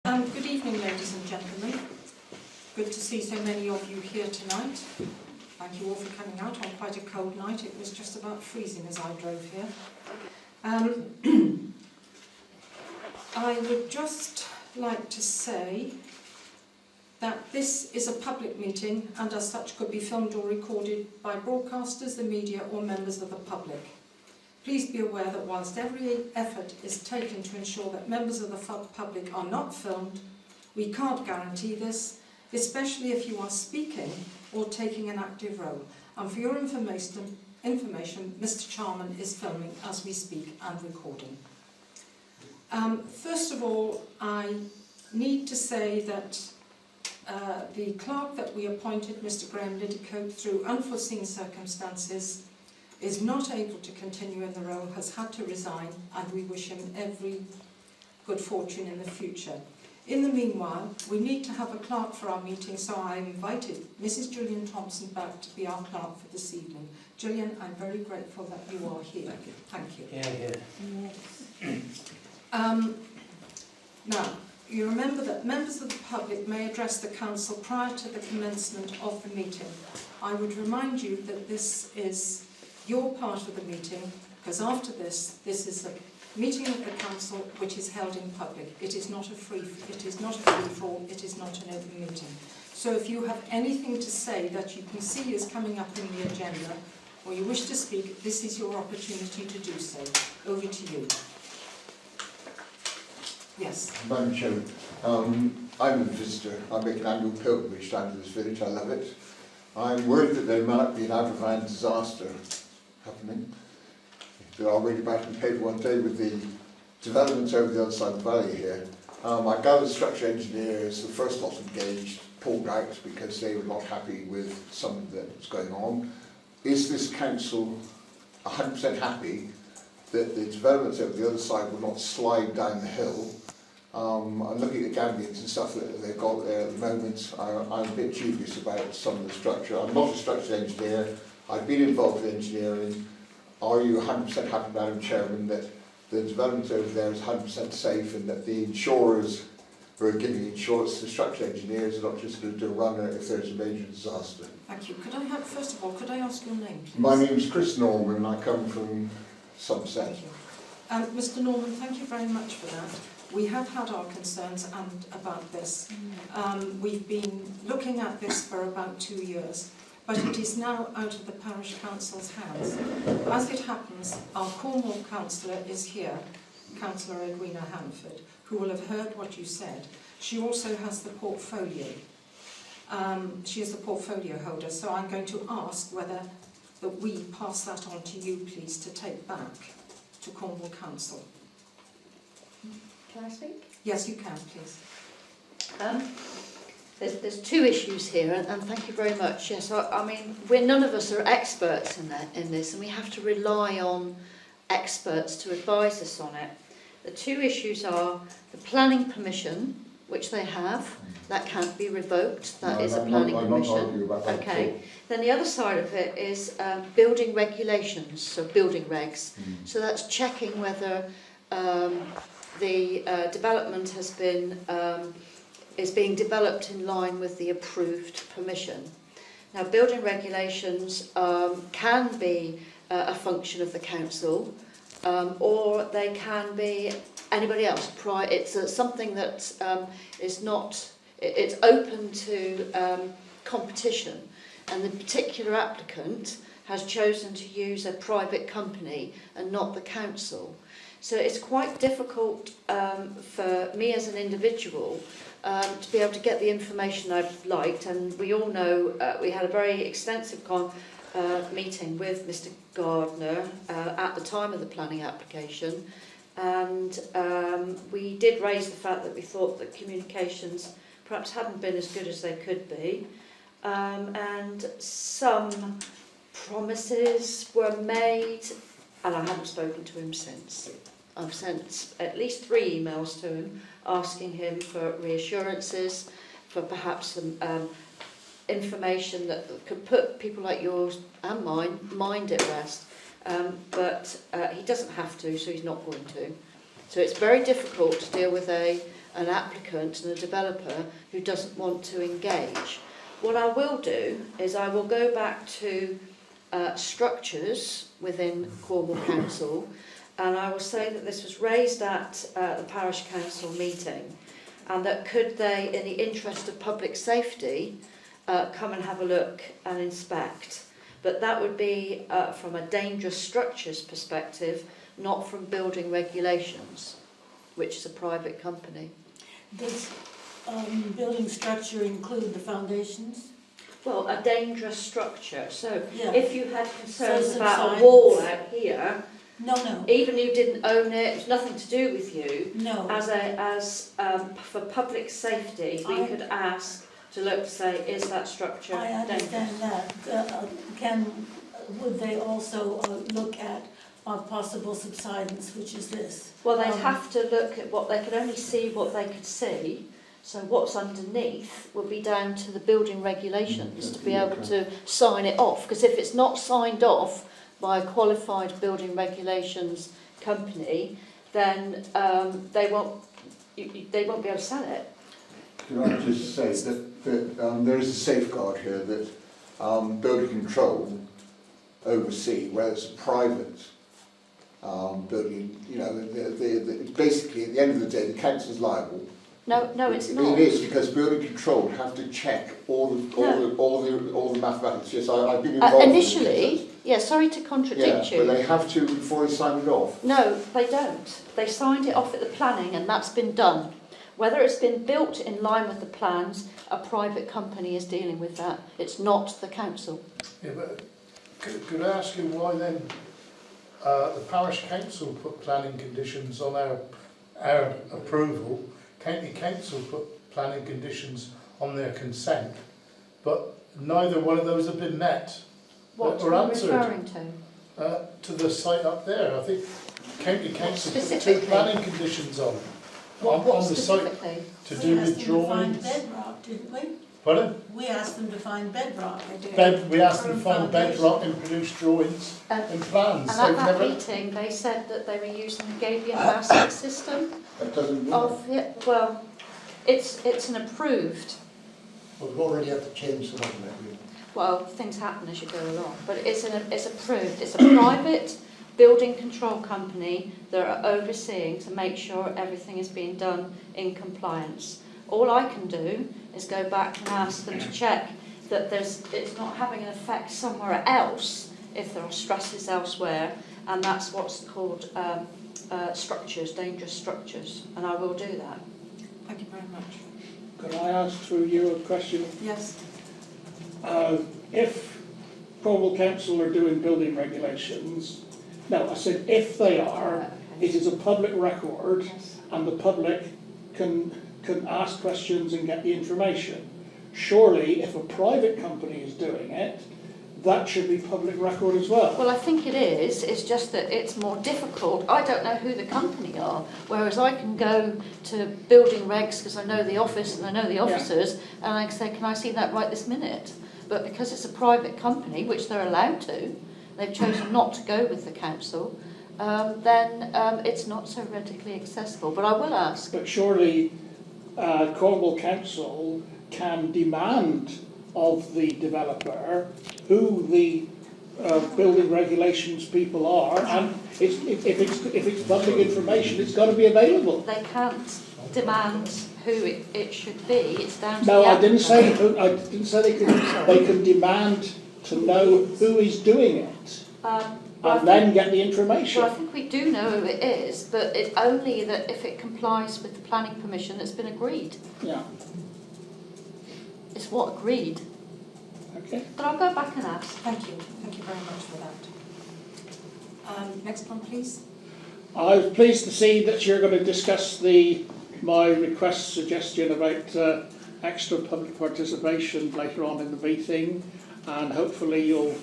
Good evening, ladies and gentlemen. Good to see so many of you here tonight. Thank you all for coming out on quite a cold night. It was just about freezing as I drove here. I would just like to say that this is a public meeting and as such could be filmed or recorded by broadcasters, the media or members of the public. Please be aware that whilst every effort is taken to ensure that members of the public are not filmed, we can't guarantee this, especially if you are speaking or taking an active role. And for your information, Mr. Charman is filming as we speak and recording. First of all, I need to say that the clerk that we appointed, Mr. Graham Liddicote, through unforeseen circumstances, is not able to continue in the role, has had to resign, and we wish him every good fortune in the future. In the meanwhile, we need to have a clerk for our meeting, so I invited Mrs. Gillian Thompson back to be our clerk for this evening. Gillian, I'm very grateful that you are here. Thank you. Yeah. Now, you remember that members of the public may address the council prior to the commencement of the meeting. I would remind you that this is your part of the meeting, because after this is a meeting of the council which is held in public. It is not a free-for-all, it is not an open meeting. So if you have anything to say that you can see is coming up in the agenda, or you wish to speak, this is your opportunity to do so. Over to you. Yes. Madam Chairman, I'm a visitor. I make an annual pilgrimage down to this village. I love it. I'm worried that there might be an out-of-hand disaster happening. They're already about to be paid one day with the developments over the other side of the valley here. I gather structural engineers, the first lot engaged, pulled out because they were not happy with something that was going on. Is this council 100% happy that the developments over the other side will not slide down the hill? I'm looking at the Gambians and stuff that they've got there at the moment. I'm a bit dubious about some of the structure. I'm not a structural engineer. I've been involved in engineering. Are you 100% happy, Madam Chairman, that the development over there is 100% safe and that the insurers who are giving insurance to structural engineers are not just going to do a runner if there's a major disaster? Thank you. Could I have, first of all, could I ask your name, please? My name is Chris Norman and I come from Somerset. Thank you. Mr. Norman, thank you very much for that. We have had our concerns about this. We've been looking at this for about 2 years, but it is now out of the parish council's hands. As it happens, our Cornwall councillor is here, Councillor Edwina Hanford, who will have heard what you said. She also has the portfolio. She is the portfolio holder, so I'm going to ask whether that we pass that on to you, please, to take back to Cornwall Council. Can I speak? Yes, you can, please. There's two issues here, and thank you very much. Yes, I mean, none of us are experts in this, and we have to rely on experts to advise us on it. The two issues are the planning permission, which they have, that can't be revoked. That is a planning permission. Okay. Then the other side of it is building regulations, so building regs. So that's checking whether the development has been is being developed in line with the approved permission. Now, building regulations can be a function of the council, or they can be anybody else. It's something that is not. It's open to competition, and the particular applicant has chosen to use a private company and not the council. So it's quite difficult for me as an individual to be able to get the information I've liked, and we all know we had a very extensive meeting with Mr. Gardner at the time of the planning application, and we did raise the fact that we thought that communications perhaps hadn't been as good as they could be, and some promises were made, and I haven't spoken to him since. I've sent at least 3 emails to him asking him for reassurances, for perhaps some information that could put people like yours and mine mind at rest. But he doesn't have to, so he's not going to. So it's very difficult to deal with a an applicant and a developer who doesn't want to engage. What I will do is I will go back to structures within Cornwall Council, and I will say that this was raised at the parish council meeting, and that could they, in the interest of public safety, come and have a look and inspect. But that would be from a dangerous structures perspective, not from building regulations, which is a private company. Does building structure include the foundations? Well, a dangerous structure. So Yeah. if you had concerns So about a subsidence. wall out here, No. even you didn't own it, it was nothing to do with you. No. For public safety, we could ask to look to say, is that structure I dangerous? understand that. Would they also look at possible subsidence, which is this? Well, they'd have to look at what they could only see what they could see. So what's underneath would be down to the building regulations to be able to sign it off. Because if it's not signed off by a qualified building regulations company, then they won't be able to sell it. Can I just say that there is a safeguard here that building control oversee, where it's a private building, you know, basically at the end of the day the council's liable. No, it's not. It is, because building control have to check all the mathematics. Yes, I've been involved Initially, sorry to contradict you. But they have to before they sign it off. No, they don't. They signed it off at the planning and that's been done. Whether it's been built in line with the plans, a private company is dealing with that. It's not the council. Yeah, but could I ask you why then the parish council put planning conditions on our approval, county council put planning conditions on their consent, but neither one of those have been met What or are you answered referring to? to the site up there. I think county council put two Specifically? planning conditions on What the site specifically? to do with We drawings. asked them to find bedrock, didn't we? Pardon? We asked them to find bedrock. We asked them to find Foundation. bedrock and produce drawings and plans. And at They've that never. meeting, they said that they were using the Gabion basket system That doesn't mean well, it's an approved. Well, we've already had to change some of it. Well, things happen as you go along, but it's approved. It's a private building control company that are overseeing to make sure everything is being done in compliance. All I can do is go back and ask them to check that it's not having an effect somewhere else if there are stresses elsewhere, and that's what's called structures, dangerous structures, and I will do that. Thank you very much. Could I ask through you a question? Yes. If Cornwall Council are doing building regulations, no, I said if they are, it is a public record Yes. and the public can ask questions and get the information. Surely, if a private company is doing it, that should be public record as well. Well, I think it is. It's just that it's more difficult. I don't know who the company are, whereas I can go to building regs because I know the office and I know the officers, and I can say, can I see that right this minute? But because it's a private company, which they're allowed to, they've chosen not to go with the council, then it's not so readily accessible. But I will ask. But surely Cornwall Council can demand of the developer who the building regulations people are, and if it's public information, it's got to be available. They can't demand who it should be. It's down to No, the I didn't say applicant. who. I didn't say they can demand to know who is doing it, and then get the information. Well, I think we do know who it is, but it's only that if it complies with the planning permission that's been agreed. Yeah. It's what agreed. Okay. But I'll go back and ask. Thank you. Thank you very much for that. Next one, please. I was pleased to see that you're going to discuss my request suggestion about extra public participation later on in the meeting, and hopefully you'll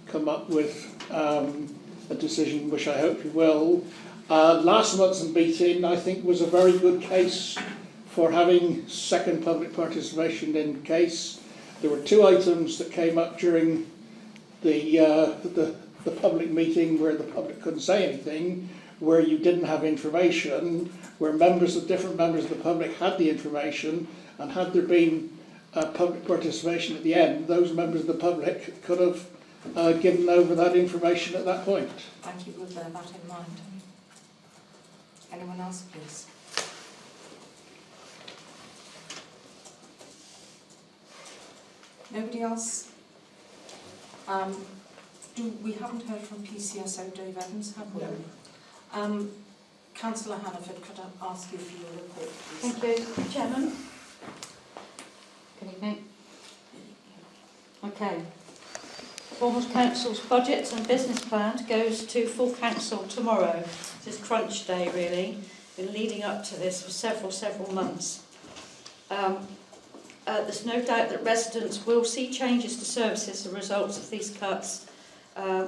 come up with a decision, which I hope you will. Last month's meeting, I think, was a very good case for having second public participation in the case. There were two items that came up during the public meeting where the public couldn't say anything. where you didn't have information, where different members of the public had the information, and had there been public participation at the end, those members of the public could have given over that information at that point. Thank you, we'll bear that in mind. Anyone else, please? Nobody else? We haven't heard from PCSO Dave Evans, have we? No. Councillor Hannaford, could I ask you for your report, please? Thank you, Chairman. Good evening. Okay. Bournemouth Council's budget and business plan goes to full council tomorrow. This is crunch day, really. Been leading up to this for several months. There's no doubt that residents will see changes to services as a result of these cuts,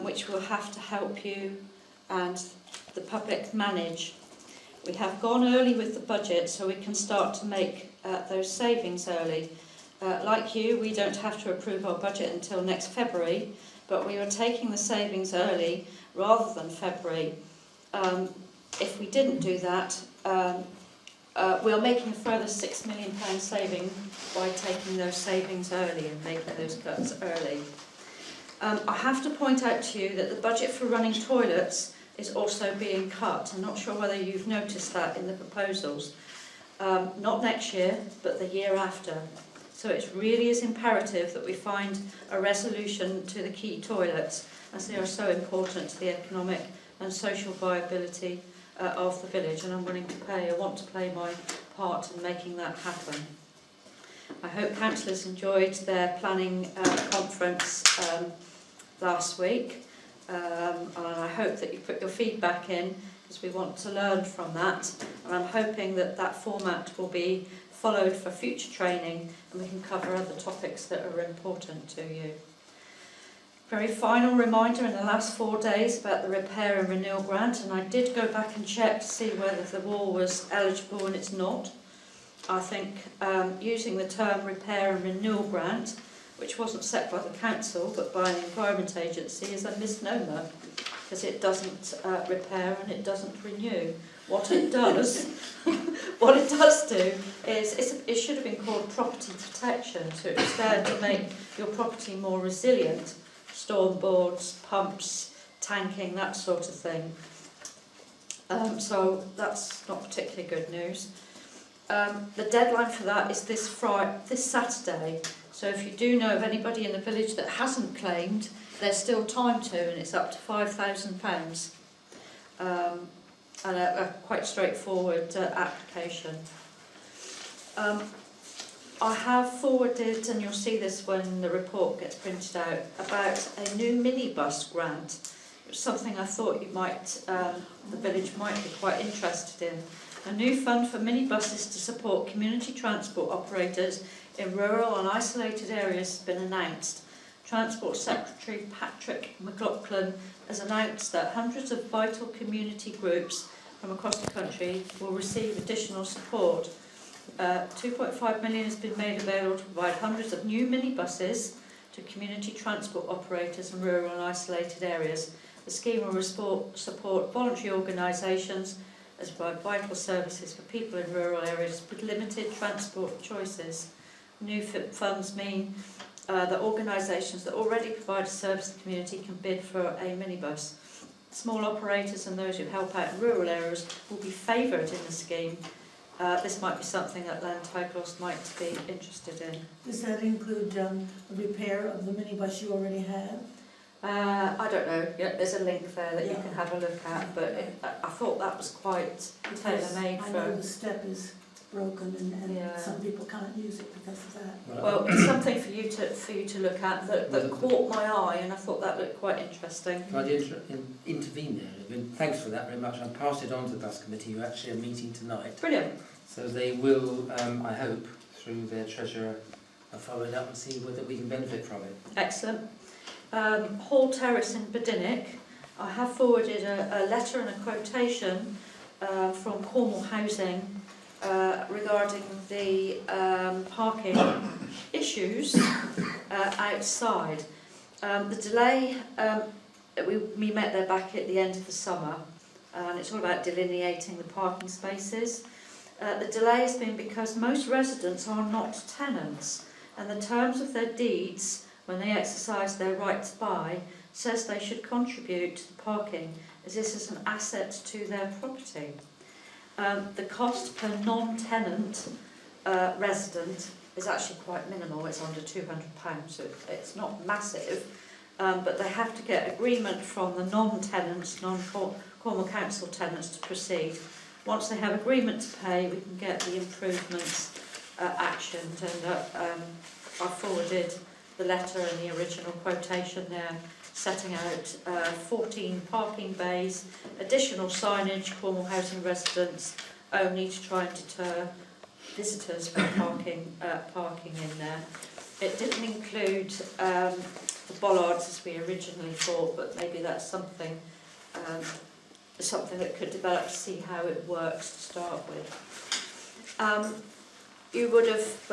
which will have to help you and the public manage. We have gone early with the budget so we can start to make those savings early. Like you, we don't have to approve our budget until next February, but we are taking the savings early rather than February. If we didn't do that, we are making a further £6 million saving by taking those savings early and making those cuts early. I have to point out to you that the budget for running toilets is also being cut. I'm not sure whether you've noticed that in the proposals. Not next year, but the year after. So it really is imperative that we find a resolution to the key toilets, as they are so important to the economic and social viability of the village, and I'm willing to play, I want to play my part in making that happen. I hope councillors enjoyed their planning conference last week, and I hope that you put your feedback in, because we want to learn from that, and I'm hoping that that format will be followed for future training and we can cover other topics that are important to you. Very final reminder in the last 4 days about the repair and renewal grant, and I did go back and check to see whether the wall was eligible, and it's not. I think using the term repair and renewal grant, which wasn't set by the council but by the Environment Agency, is a misnomer, because it doesn't repair and it doesn't renew. What it does, what it does do is it should have been called property protection. So it's there to make your property more resilient. Storm boards, pumps, tanking, that sort of thing. So that's not particularly good news. The deadline for that is this Saturday. So if you do know of anybody in the village that hasn't claimed, there's still time to, and it's up to £5,000. And a quite straightforward application. I have forwarded, and you'll see this when the report gets printed out, about a new minibus grant, which is something I thought you might, the village might be quite interested in. A new fund for minibuses to support community transport operators in rural and isolated areas has been announced. Transport Secretary Patrick McLaughlin has announced that hundreds of vital community groups from across the country will receive additional support. 2.5 million has been made available to provide hundreds of new minibuses to community transport operators in rural and isolated areas. The scheme will support voluntary organisations as provide vital services for people in rural areas with limited transport choices. New funds mean that organisations that already provide a service to the community can bid for a minibus. Small operators and those who help out in rural areas will be favoured in the scheme. This might be something that Lanteglos might be interested in. Does that include a repair of the minibus you already have? I don't know. Yeah, there's a link there that you can have a look at, but I thought that was quite tailor-made I for... know the step is broken and Yeah. some people can't use it because of that. Well, it's something for you to look at that caught my eye, and I thought that looked quite interesting. Can I intervene there? I mean, thanks for that very much. I'll pass it on to the bus committee, who actually are meeting tonight. Brilliant. So they will, I hope, through their treasurer, follow it up and see whether we can benefit from it. Excellent. Hall Terrace in Badinnick. I have forwarded a letter and a quotation from Cornwall Housing regarding the parking issues outside. The delay, we met there back at the end of the summer, and it's all about delineating the parking spaces. The delay has been because most residents are not tenants, and the terms of their deeds, when they exercise their right to buy, says they should contribute to the parking as this is an asset to their property. The cost per non-tenant resident is actually quite minimal. It's under £200, so it's not massive, but they have to get agreement from the non-tenants, non-Cornwall Council tenants to proceed. Once they have agreement to pay, we can get the improvements actioned, and I forwarded the letter and the original quotation there, setting out 14 parking bays, additional signage, Cornwall Housing residents only, to try and deter visitors from parking in there. It didn't include the bollards as we originally thought, but maybe that's something that could develop to see how it works to start with. You would have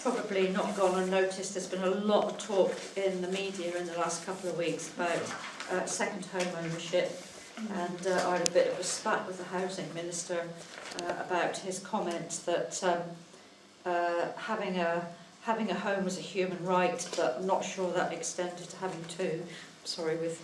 probably not gone unnoticed. There's been a lot of talk in the media in the last couple of weeks about second home ownership, and I had a bit of a spat with the housing minister about his comments that having a home was a human right, but I'm not sure that extended to having two. Sorry, with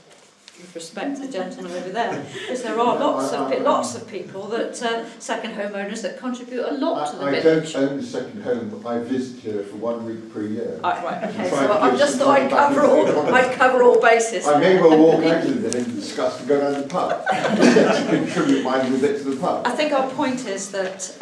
respect to the gentleman over there, because there are lots of people that second homeowners that contribute a lot to the village. I don't own a second home, but I visit here for 1 week per year. Right, okay, so I just thought I'd cover all bases. I may well walk out of the village and discuss and go down the pub to contribute my little bit to the pub. I think our point is that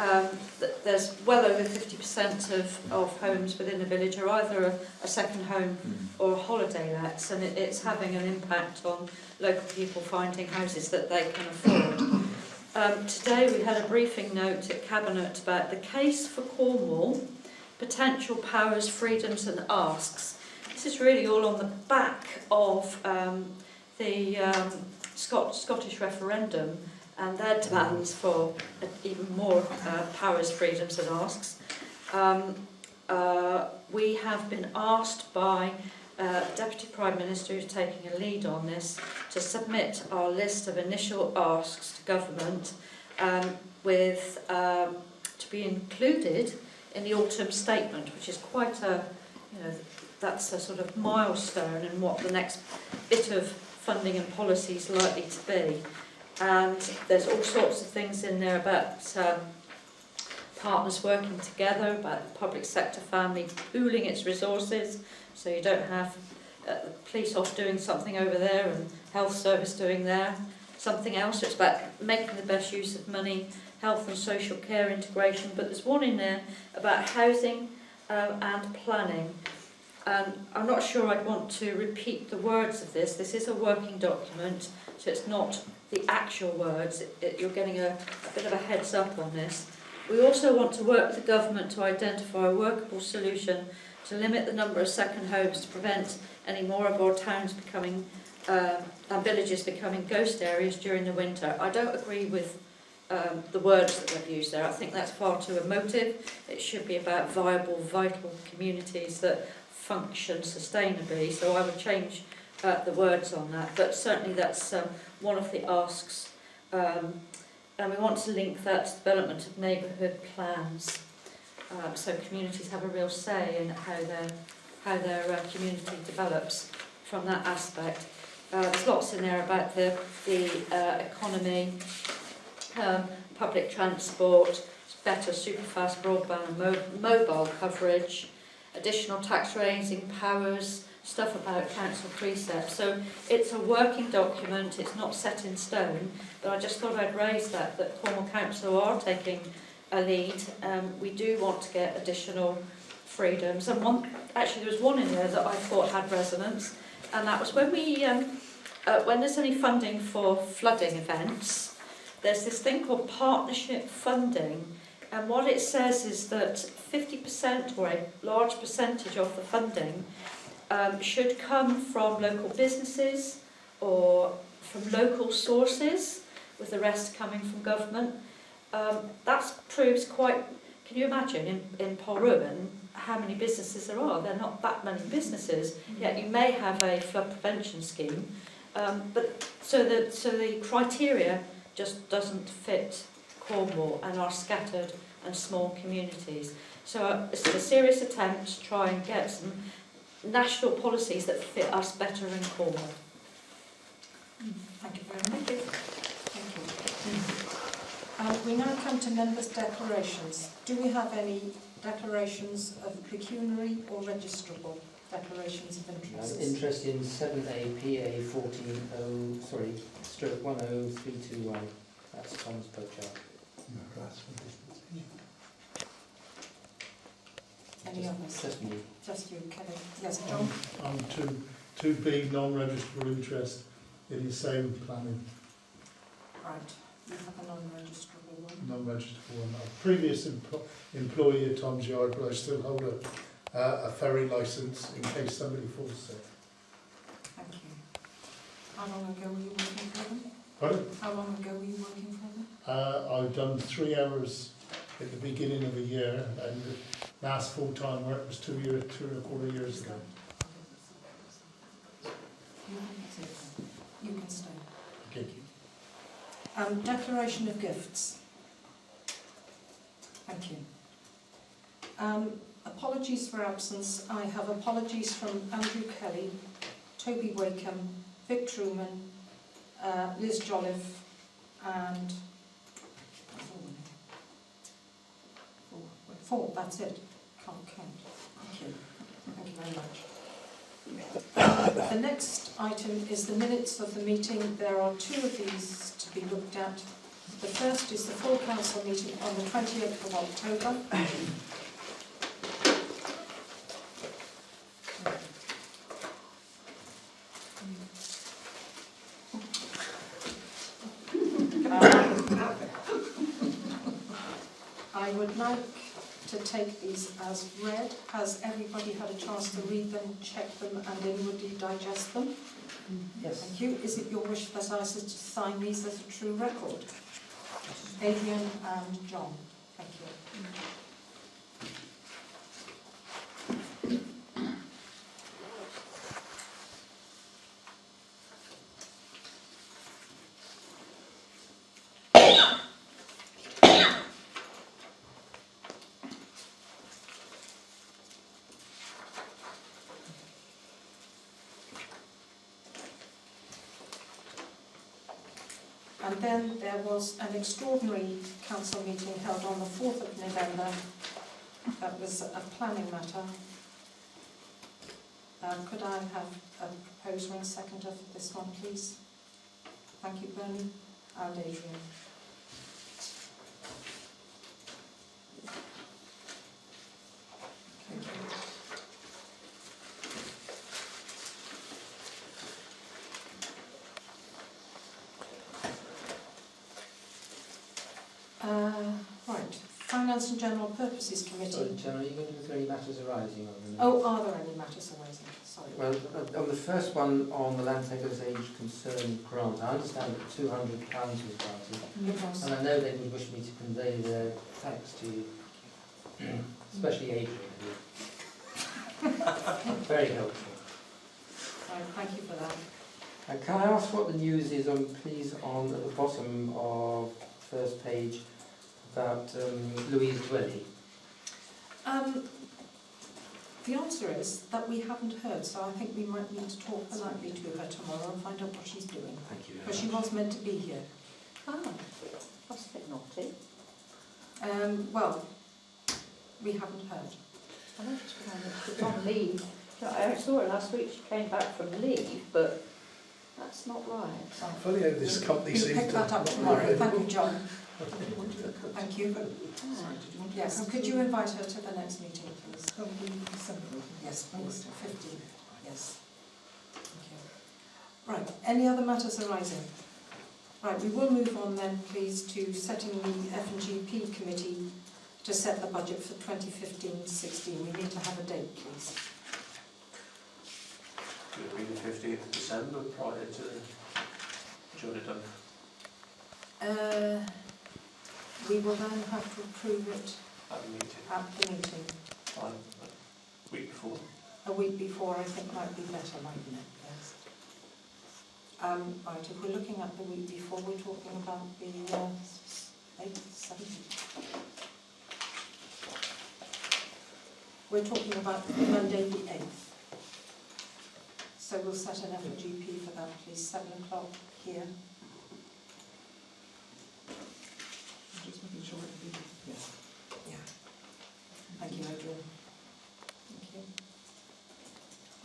there's well over 50% of homes within the village are either a second home or a holiday lets, and it's having an impact on local people finding houses that they can afford. Today we had a briefing note at Cabinet about the case for Cornwall, potential powers, freedoms and asks. This is really all on the back of the Scottish referendum and their demands for even more powers, freedoms and asks. We have been asked by Deputy Prime Minister, who's taking a lead on this, to submit our list of initial asks to government to be included in the autumn statement, which is quite that's a sort of milestone in what the next bit of funding and policy is likely to be. And there's all sorts of things in there about partners working together, about the public sector family pooling its resources, so you don't have the police off doing something over there and health service doing there something else. It's about making the best use of money, health and social care integration, but there's one in there about housing and planning. I'm not sure I'd want to repeat the words of this. This is a working document, so it's not the actual words. You're getting a bit of a heads up on this. We also want to work with the government to identify a workable solution to limit the number of second homes to prevent any more of our towns becoming and villages becoming ghost areas during the winter. I don't agree with the words that they've used there. I think that's far too emotive. It should be about viable, vital communities that function sustainably, so I would change the words on that, but certainly that's one of the asks, and we want to link that to development of neighbourhood plans, so communities have a real say in how their community develops from that aspect. There's lots in there about the economy, public transport, better superfast broadband and mobile coverage, additional tax raising powers, stuff about council precepts. So it's a working document, it's not set in stone, but I just thought I'd raise that Cornwall Council are taking a lead. We do want to get additional freedoms, and there was one in there that I thought had resonance, and that was when when there's any funding for flooding events, there's this thing called partnership funding. And what it says is that 50% or a large percentage of the funding should come from local businesses or from local sources, with the rest coming from government. That proves quite, can you imagine in Polruan how many businesses there are? There are not that many businesses, yet you may have a flood prevention scheme. But so the criteria just doesn't fit Cornwall and our scattered and small communities. So this is a serious attempt to try and get some national policies that fit us better in Cornwall. Thank you very much. Thank you. We now come to members' declarations. Do we have any declarations of pecuniary or registrable declarations of interest? Interest in 7A PA 10321. That's Tom's Pochard. Any others? Just me. Just you, Kelly. Yes, John? I'm 2B, non-registrable interest in the same planning, Right. You have a non-registrable one. non-registrable one. I'm a previous employee at Tom's Yard, but I still hold a ferry licence in case somebody falls sick. Thank you. How long ago were you working for them? Pardon? How long ago were you working for them? I've done 3 hours at the beginning of a year, and the last full-time work was 2.25 years ago. You can stay. Thank you. Declaration of gifts. Thank you. Apologies for absence. I have apologies from Andrew Kelly, Toby Wakeham, Vic Truman, Liz Jolliffe, and four, that's it. Can't count. Thank you. Thank you very much. The next item is the minutes of the meeting. There are 2 of these to be looked at. The first is the full council meeting on the 28th of October. I would like to take these as read. Has everybody had a chance to read them, check them and inwardly digest them? Yes. Thank you. Is it your wish that I should sign these as a true record? Adrian and John. Thank you. And then there was an extraordinary council meeting held on the 4th of November. That was a planning matter. Could I have a proposer and seconder for this one, please? Thank you, Bernie and Adrian. Thank you. Right, Finance and General Purposes Committee. So, Jen, are you going to do 3 matters arising on the Oh, are there any matters arising? Sorry. Well, on the first one, on the Lanteglos Age Concern grant, I understand that £200 was granted, It was. and I know they would wish me to convey their thanks to you, especially Adrian, who very helpful. Right, thank you for that. And can I ask what the news is on, please, on at the bottom of the first page about Louise Dwelly? The answer is that we haven't heard, so I think we might need to talk politely to her tomorrow and find out what she's doing. Thank you. Because she was meant to be here. Ah, that's a bit naughty. Well, we haven't heard. I know she's on leave. I saw her last week, she came back from leave, but that's not right. Funny how this company We'll seems pick to... that up tomorrow. Thank you, John. Thank you. Yes, could you invite her to the next meeting, please? Yes, please, 15. Yes. Thank you. Right, any other matters arising? Right, we will move on then, please, to setting the F&GP committee to set the budget for 2015-16. We need to have a date, please. Could it be the 15th of December prior to Jordan? We will then have to approve it At the meeting? at the meeting. Fine. Week before? A week before, I think, might be better, mightn't it? Yes. Right, if we're looking at the week before, we're talking about the 8th, 7th. We're talking about Monday the 8th. So we'll set an FGP for that, please, 7 o'clock here. I'm just making sure everything, yes. Yeah. Thank you, Adrian. Thank you.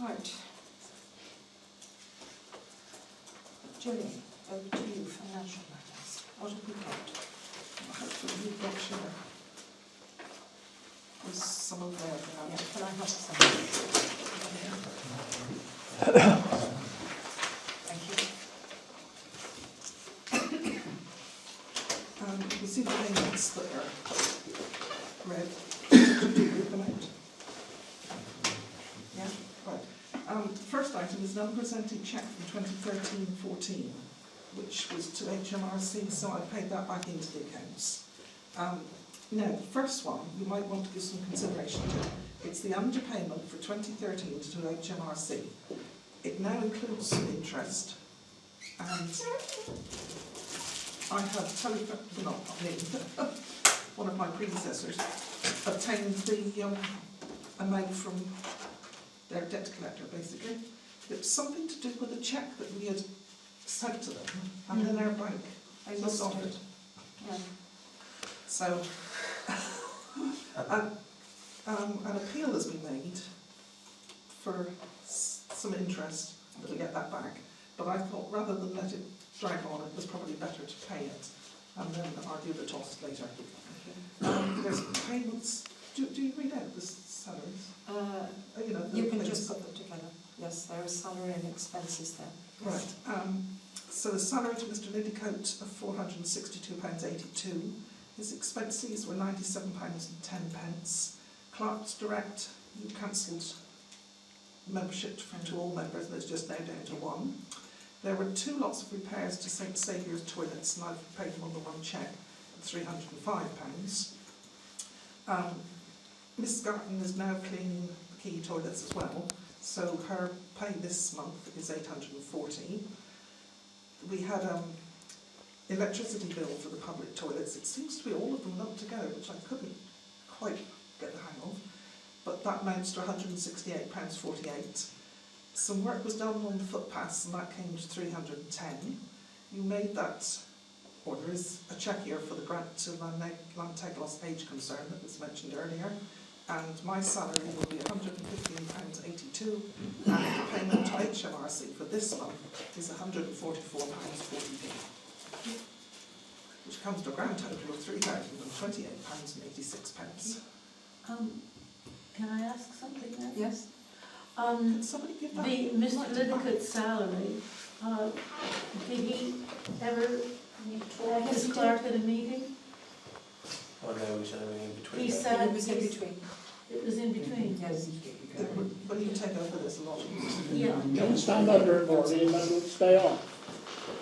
Right. Julie, over to you, financial matters. What have we got? Hopefully you've got your, there's some of there for Yeah, now. can I have some? Thank you. You see the payments that are red, to do them out. Yeah. Right. The first item is an unpresented cheque from 2013-14, which was to HMRC, so I paid that back into the accounts. Now, the first one, you might want to give some consideration to. It's the underpayment for 2013 to HMRC. It now includes some interest, and I have not me, one of my predecessors, obtained the amount from their debt collector, basically. It was something to do with a cheque that we had sent to them, and then our bank was on it. Yeah. So, an appeal has been made for some interest to get that back, but I thought rather than let it drag on, it was probably better to pay it and then argue the toss later. There's payments. Do you read out the salaries? You can just put them together. Yes, there is salary and expenses there. Right. So the salary to Mr. Liddycote of £462.82. His expenses were £97.10. Clerks Direct, you cancelled membership to all members, and it's just now down to one. There were 2 lots of repairs to St Saviour's toilets, and I've paid them on the one cheque, £305. Miss Garton is now cleaning the Quay toilets as well, so her pay this month is £840. We had electricity bill for the public toilets. It seems to be all of them up to go, which I couldn't quite get the hang of, but that amounts to £168.48. Some work was done on the footpaths, and that came to £310. You made that, or there is a cheque here for the grant to Lanteglos Age Concern that was mentioned earlier, and my salary will be £115.82, and the payment to HMRC for this month is £144.40p, which comes to a grand total of £3,028.86. Can I ask something there? Yes. Can somebody give that? Mr. Liddycote's salary, did he ever have his clerk at a meeting? Oh no, we said everything in between. He there. said It was in between. it was in between. Yes. But you take over this a lot. Yeah, Don't stand under it, Morley, and then we'll stay on.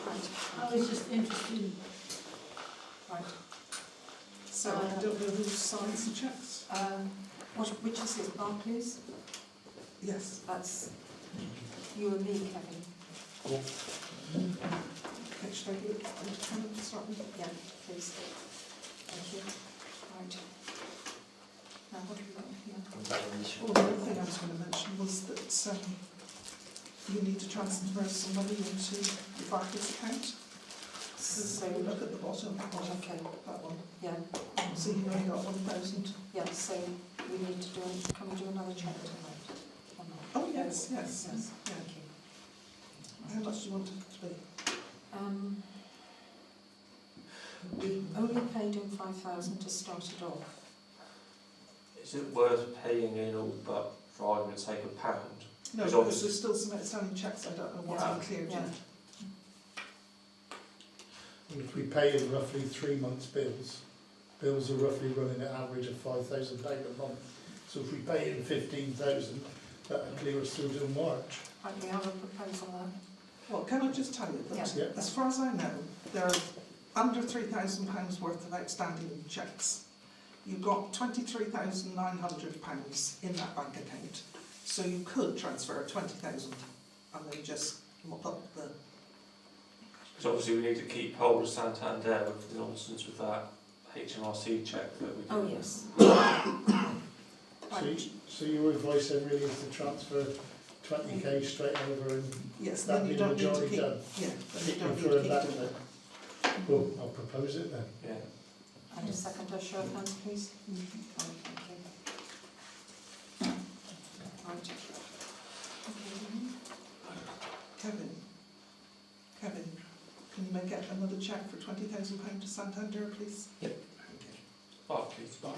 Right. I was just interested. Right. So I don't know who signs the cheques. Which is it, Barclays? Yes. That's you and me, Kevin. Okay, should I give it to Kevin to start with? Yeah, please. Thank you. Right. Now, what have we got here? Oh, the other thing I was going to mention was that you need to transfer some money into the Barclays account. So look at the bottom, Okay. that one. Yeah. See, you've only got 1,000. Yeah, so we need to do, can we do another check tonight? Or not? Oh, yes, yes. Yes, Yeah. thank you. How much do you want it to be? We only paid in 5,000 to start it off. Is it worth paying in all but for argument's sake £1? No, Because because there's still some outstanding checks I don't know what's Yeah. been cleared Yeah. yet. And if we pay in roughly 3 months' bills are roughly running an average of £5,000 a month. So if we pay in 15,000, that will clear us through till March. Right, we have a proposal there. Well, can I just tell you that, Yes. Yeah. as far as I know, there are under £3,000 worth of outstanding cheques. You've got £23,900 in that bank account, so you could transfer 20,000 and then just mop up the Because obviously we need to keep hold of Santander with the nonsense with that HMRC check that we did. Oh, yes. So your advice then really is to transfer 20k straight over and Yes, that then you being don't the need to majority keep, done? yeah, then you Keep don't need to referring keep back doing to that. it. Well, I'll propose it then. Yeah. And a seconder, show of hands, please. Right, thank you. Right. Kevin, can you make out another cheque for £20,000 to Santander, please? Yep. Barclays. Oh,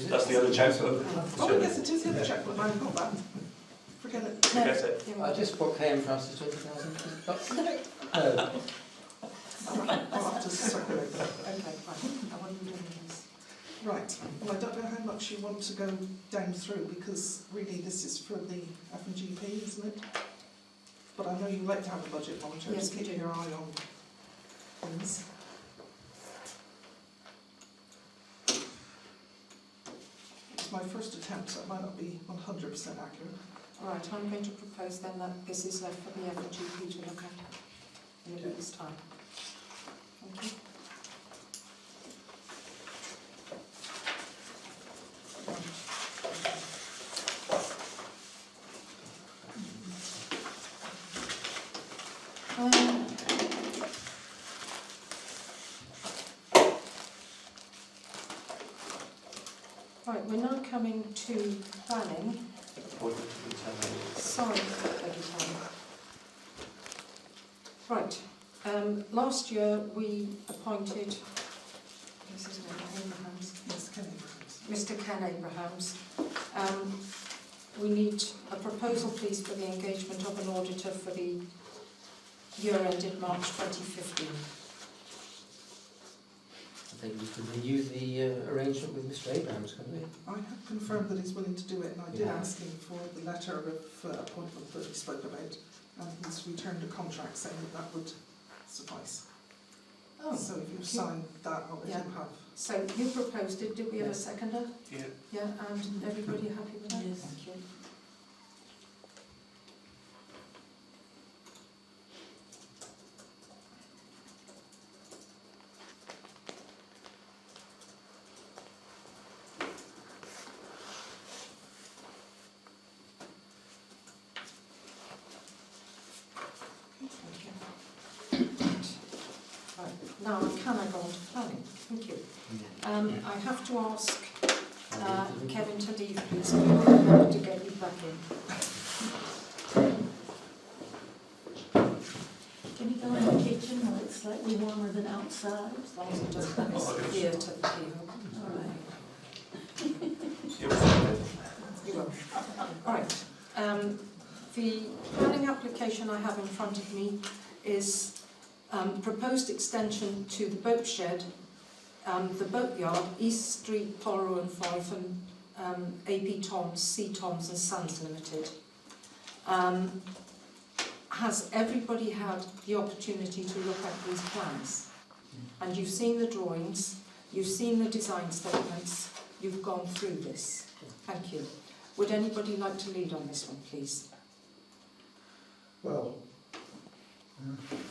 That's the other checkbook. Oh, yes, it is the other chequebook, I've got that. Forget it. Forget it. I just put KM Francis 20,000. I'll have to circulate that. okay, fine. I want you doing this. Right, well, I don't know how much you want to go down through, because really this is for the F&GP, isn't it? But I know you like to have a budget monitor, Yes, just we keep do. your eye on things. It's my first attempt, so it might not be 100% accurate. All right, I'm going to propose then that this is left for the F&GP to look at in a week's time. Thank you. Right, we're now coming to planning. Appointment to the town. Sorry, beg your pardon. Right, last year we appointed, this is Abrahams, Yes, Ken Abrahams. Mr. Ken Abrahams. We need a proposal, please, for the engagement of an auditor for the year ended March 2015. I think we could renew the arrangement with Mr Abrahams, couldn't we? I have confirmed that he's willing to do it, and I did Yeah. ask him for the letter of appointment that he spoke about, and he's returned a contract saying that that would suffice. Oh, So if you okay. sign that, I'll let Yeah. him have. So you proposed it, did we have a seconder? Yeah. Yeah, and everybody happy with that? Yes. Thank you. Right, now can I go on to planning? Thank you. I have to ask Kevin to leave, please. We will remember to get you back in. Can you go in the kitchen where it's slightly warmer than outside? As long as it doesn't have this ear to the keyhole. All right. You will. Right. The planning application I have in front of me is proposed extension to the boat shed, the boatyard, East Street, Polro and Fife, and AP Toms, C Toms and Sons Limited. Has everybody had the opportunity to look at these plans? And you've seen the drawings, you've seen the design statements, you've gone through this. Thank you. Would anybody like to lead on this one, please? Well,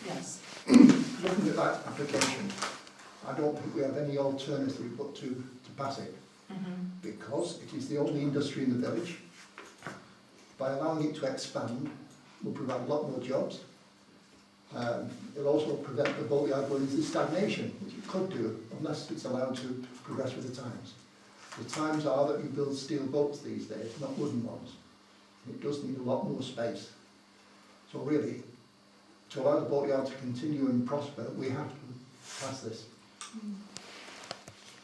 Yes. looking at that application, I don't think we have any alternative but to pass it, because it is the only industry in the village. By allowing it to expand, will provide a lot more jobs. It'll also prevent the boatyard going into stagnation, which it could do, unless it's allowed to progress with the times. The times are that you build steel boats these days, not wooden ones. It does need a lot more space. So really, to allow the boatyard to continue and prosper, we have to pass this.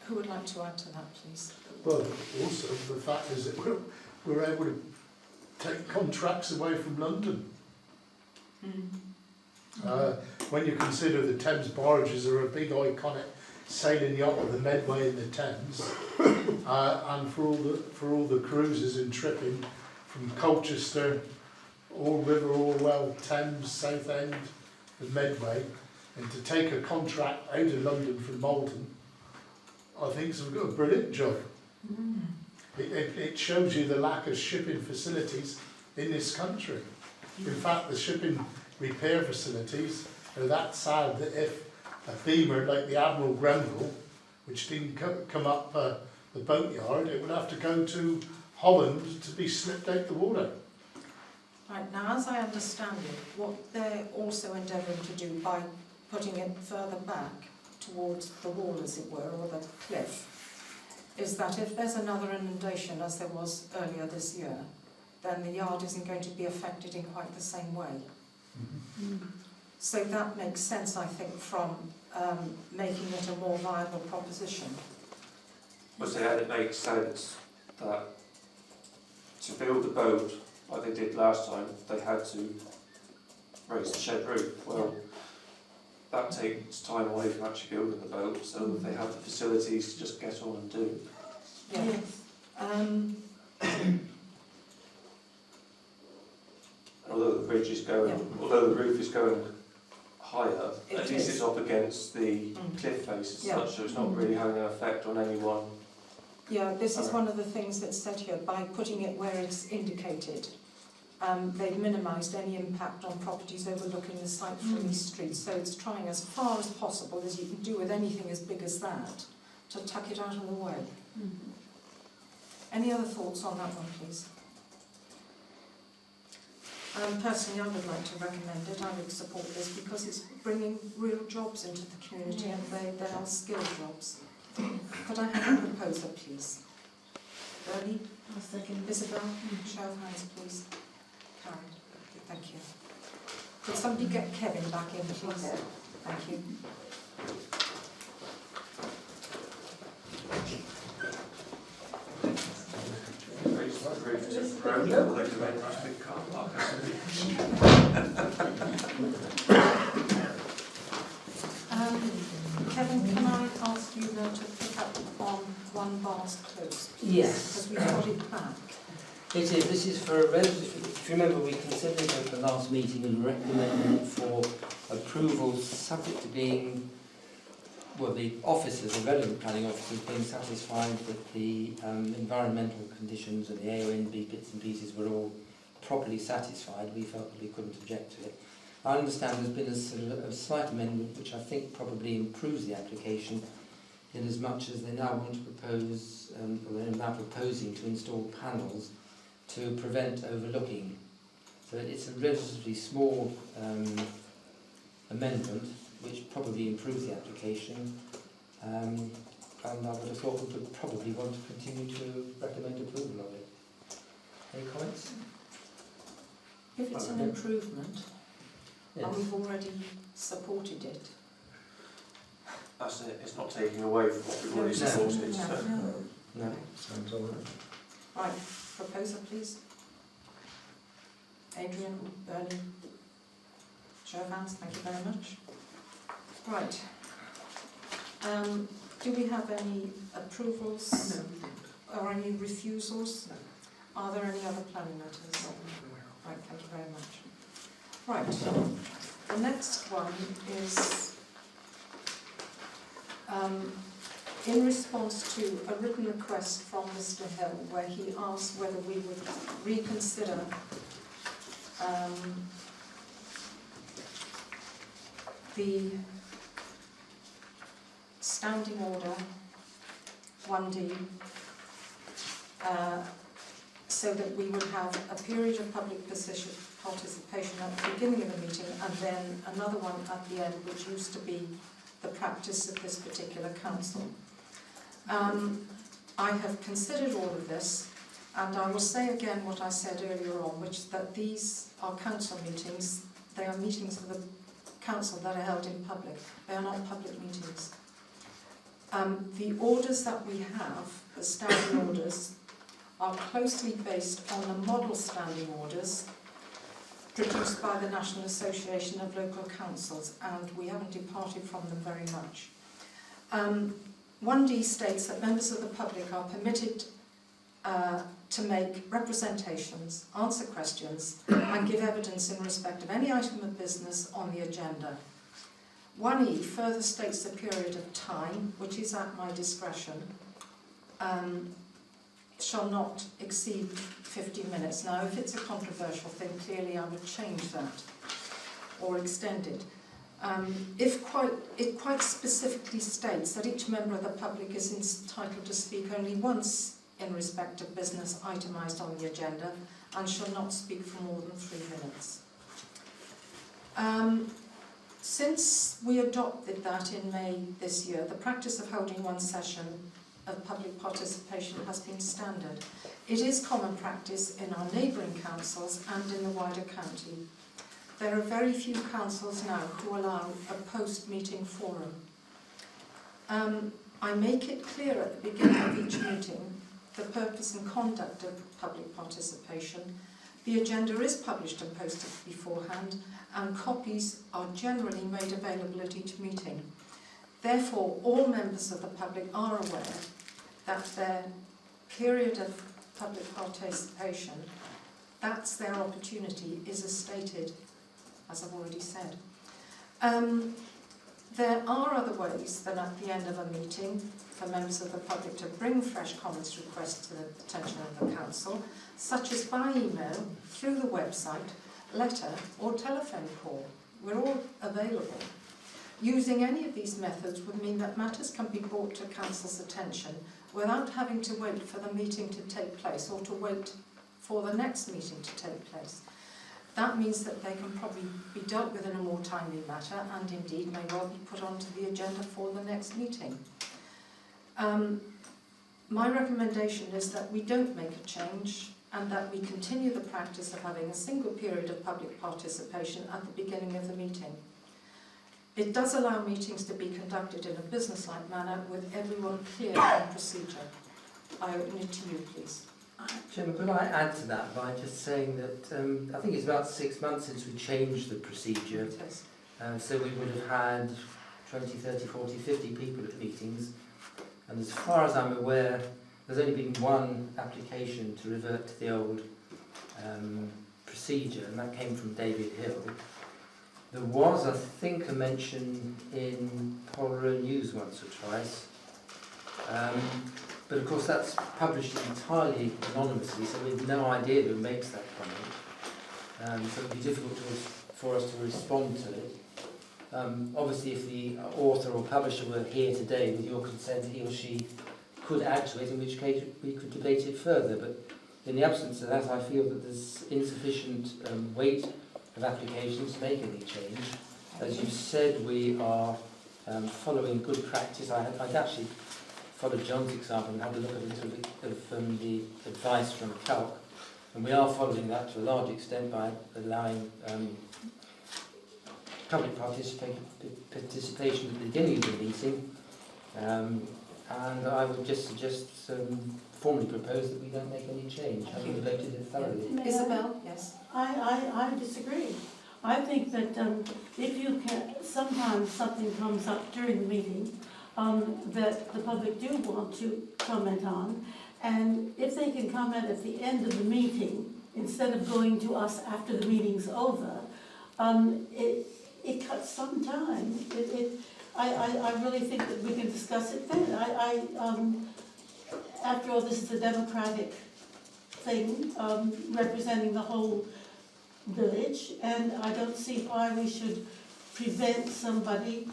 Who would like to add to that, please? Well, also the fact is that we're able to take contracts away from London. When you consider the Thames barges are a big iconic sailing yacht of the Medway in the Thames, and for all the cruises and tripping from Colchester, All River, Orwell, Thames, Southend, the Medway, and to take a contract out of London from Malden, I think it's a brilliant job. It shows you the lack of shipping facilities in this country. In fact, the shipping repair facilities are that sad that if a beamer like the Admiral Grenville, which didn't come up the boatyard, it would have to go to Holland to be slipped out the water. Right, now as I understand it, what they're also endeavouring to do by putting it further back towards the wall, as it were, or the cliff, is that if there's another inundation, as there was earlier this year, then the yard isn't going to be affected in quite the same way. So that makes sense, I think, from making it a more viable proposition. But so it makes sense that to build the boat like they did last time, they had to raise the shed roof. Well, that takes time away from actually building the boat, so that they have the facilities to just get on and do. Yeah. Although the bridge is going, although the roof is going higher, at least it's up against the cliff face as such, so it's not really having an effect on anyone. Yeah, this is one of the things that's said here. By putting it where it's indicated, they've minimised any impact on properties overlooking the site from East Street. So it's trying as far as possible, as you can do with anything as big as that, to tuck it out of the way. Any other thoughts on that one, please? Personally, I would like to recommend it. I would support this because it's bringing real jobs into the community, and they are skilled jobs. Could I have a proposer, please? Bernie? I'll second. Isabel? Show of hands, please. Carried. Thank you. Could somebody get Kevin back in, please? Thank you. Kevin, can I ask you now to pick up on 1 Bars Close, please? Yes. Because we've got it back. It is. This is for a relative. If you remember, we considered it at the last meeting and recommended it for approval, subject to being, well, the officers, the relevant planning officers, being satisfied that the environmental conditions and the AONB bits and pieces were all properly satisfied. We felt that we couldn't object to it. I understand there's been a sort of a slight amendment which I think probably improves the application, in as much as they now want to propose, or they're now proposing to install panels to prevent overlooking. So it's a relatively small amendment which probably improves the application, and I would have thought we would probably want to continue to recommend approval of it. Any comments? If it's an improvement, Yes. and we've already supported it. That's it, it's not taking away from what we've already No, supported. no, So. no. No. Sounds all right. Right, proposer, please. Adrian, Bernie. Show of hands, thank you very much. Right. Do we have any approvals? No. Or any refusals? No. Are there any other planning matters? Right, thank you very much. Right, the next one is in response to a written request from Mr. Hill, where he asked whether we would reconsider the standing order 1D, so that we would have a period of public participation at the beginning of the meeting and then another one at the end, which used to be the practice of this particular council. I have considered all of this, and I will say again what I said earlier on, which that these are council meetings. They are meetings of the council that are held in public. They are not public meetings. The orders that we have, the standing orders, are closely based on the model standing orders produced by the National Association of Local Councils, and we haven't departed from them very much. 1D states that members of the public are permitted to make representations, answer questions, and give evidence in respect of any item of business on the agenda. 1E further states the period of time, which is at my discretion, shall not exceed 50 minutes. Now, if it's a controversial thing, clearly I would change that or extend it. It quite specifically states that each member of the public is entitled to speak only once in respect of business itemised on the agenda and shall not speak for more than 3 minutes. Since we adopted that in May this year, the practice of holding one session of public participation has been standard. It is common practice in our neighbouring councils and in the wider county. There are very few councils now who allow a post-meeting forum. I make it clear at the beginning of each meeting the purpose and conduct of public participation. The agenda is published and posted beforehand, and copies are generally made available at each meeting. Therefore, all members of the public are aware that their period of public participation, that's their opportunity, is as stated, as I've already said. There are other ways than at the end of a meeting for members of the public to bring fresh comments requests to the attention of the council, such as by email, through the website, letter or telephone call. We're all available. Using any of these methods would mean that matters can be brought to council's attention without having to wait for the meeting to take place or to wait for the next meeting to take place. That means that they can probably be dealt with in a more timely manner and indeed may well be put onto the agenda for the next meeting. My recommendation is that we don't make a change and that we continue the practice of having a single period of public participation at the beginning of the meeting. It does allow meetings to be conducted in a business-like manner with everyone clear on procedure. I open it to you, please. Chairman, could I add to that by just saying that I think it's about 6 months since we changed the procedure. Yes. So we would have had 20, 30, 40, 50 people at meetings. And as far as I'm aware, there's only been one application to revert to the old procedure, and that came from David Hill. There was, I think, a mention in Polro News once or twice. But of course that's published entirely anonymously, so we have no idea who makes that comment. So it would be difficult for us to respond to it. Obviously if the author or publisher were here today, with your consent, he or she could add to it, in which case we could debate it further. But in the absence of that, I feel that there's insufficient weight of applications to make any change. As you said, we are following good practice. I'd actually followed John's example and had a look at a little bit of the advice from Calc, and we are following that to a large extent by allowing public participation at the beginning of the meeting, and I would just suggest, formally propose that we don't make any change, having debated it thoroughly. Isabel, yes. I disagree. I think that if you can, sometimes something comes up during the meeting that the public do want to comment on, and if they can comment at the end of the meeting instead of going to us after the meeting's over, it cuts some time. I really think that we can discuss it then. After all, this is a democratic thing representing the whole village, and I don't see why we should prevent somebody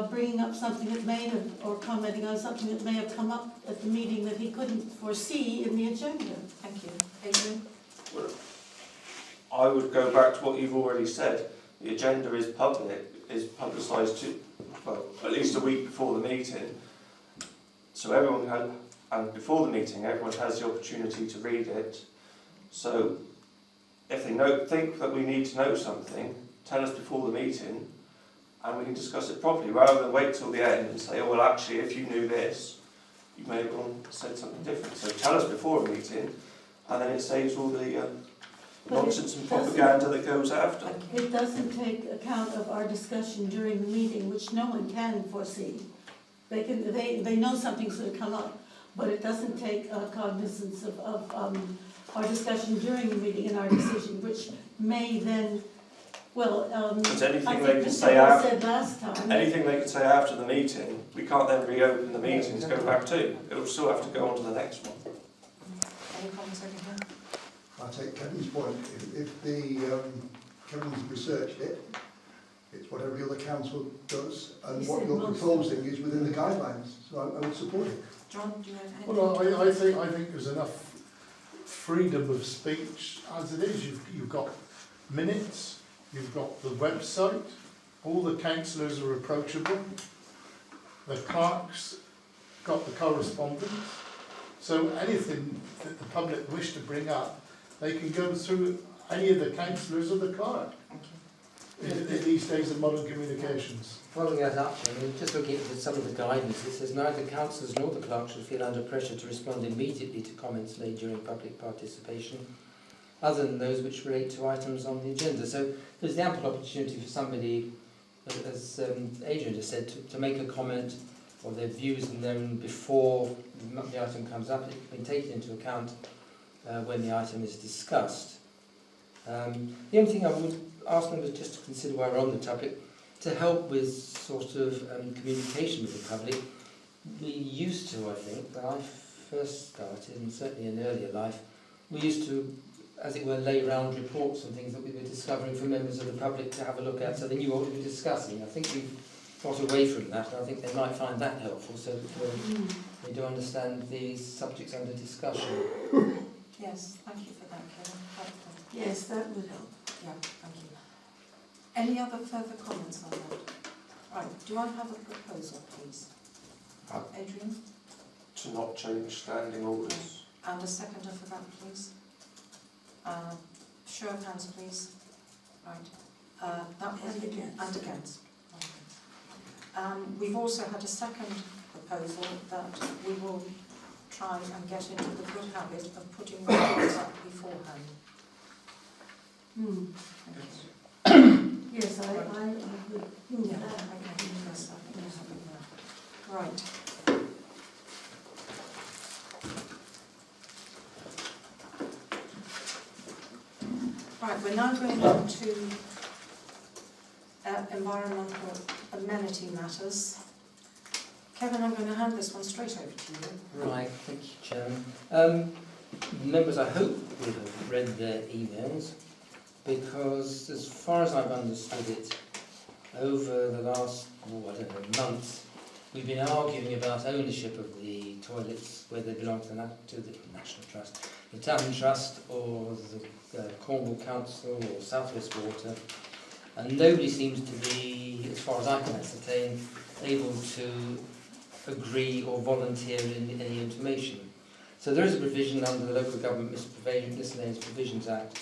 bringing up something that may have, or commenting on something that may have come up at the meeting that he couldn't foresee in the agenda. Thank you. Adrian? Well, I would go back to what you've already said. The agenda is public, is publicised at least a week before the meeting. So everyone had, and before the meeting, everyone has the opportunity to read it. So if they think that we need to know something, tell us before the meeting, and we can discuss it properly, rather than wait till the end and say, oh, well, actually, if you knew this, you may have said something different. So tell us before a meeting, and then it saves all the nonsense and propaganda that goes after. It doesn't take account of our discussion during the meeting, which no one can foresee. They know something's going to come up, but it doesn't take cognizance of our discussion during the meeting and our decision, which may then, well, But I anything think they can Mr. say Hill after, said last time. anything they can say after the meeting, we can't then reopen the meeting to go back to. It will still have to go on to the next one. I take Kevin's point. If Kevin's researched it, it's what every other council does, and what you're proposing is within the guidelines, so I would support it. John, do you have anything? Well, I think there's enough freedom of speech as it is. You've got minutes, you've got the website, all the councillors are approachable, the clerk's got the correspondence, so anything that the public wish to bring up, they can go through any of the councillors or the clerk. Thank you. In these days of modern communications. Following that up, I mean, just looking at some of the guidance, it says neither councillors nor the clerk should feel under pressure to respond immediately to comments made during public participation, other than those which relate to items on the agenda. So there's the ample opportunity for somebody, as Adrian just said, to make a comment or their views known before the item comes up. It can be taken into account when the item is discussed. The only thing I would ask members just to consider while we're on the topic, to help with sort of communication with the public, we used to, I think, when I first started, and certainly in earlier life, we used to, as it were, lay round reports and things that we were discovering for members of the public to have a look at, so they knew what we were discussing. I think we've got away from that, and I think they might find that helpful, so that they do understand the subjects under discussion. Yes, thank you for that, Kevin. Helpful. Yes, that would help. Yeah, thank you. Any other further comments on that? Right, do I have a proposal, please? Adrian? To not change standing orders. And a seconder for that, please? Show of hands, please. Right. That was And against. And against. We've also had a second proposal that we will try and get into the good habit of putting the cards up beforehand. Yes, I would. Yeah, okay, yes, I think there's something there. Right. Right, we're now going on to environmental amenity matters. Kevin, I'm going to hand this one straight over to you. Right, thank you, Chairman. Members, I hope will have read their emails, because as far as I've understood it, over the last, months, we've been arguing about ownership of the toilets, whether they belong to the National Trust, the Town Trust, or the Cornwall Council, or South West Water, and nobody seems to be, as far as I can ascertain, able to agree or volunteer in any information. So there is a provision under the Local Government Miscellaneous Provisions Act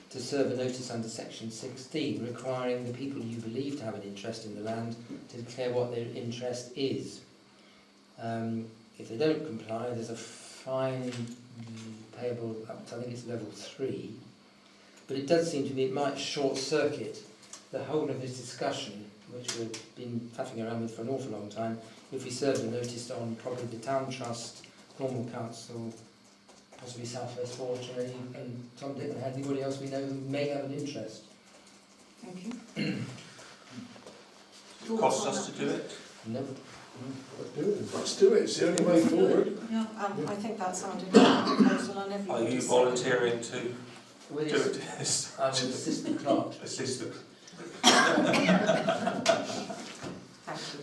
to serve a notice under Section 16 requiring the people you believe to have an interest in the land to declare what their interest is. If they don't comply, there's a fine payable up to, I think it's level 3. But it does seem to me it might short-circuit the whole of this discussion, which we've been faffing around with for an awful long time, if we served a notice on probably the Town Trust, Cornwall Council, possibly South West Water, and Tom, Dick and anybody else we know who may have an interest. Thank you. Costs us to do it? No. Let's do it, it's the only way forward. Yeah, I think that sounded like a proposal on Are everybody's you side. volunteering to do Well, it? I'm an assistant clerk. Assistant. Thank you.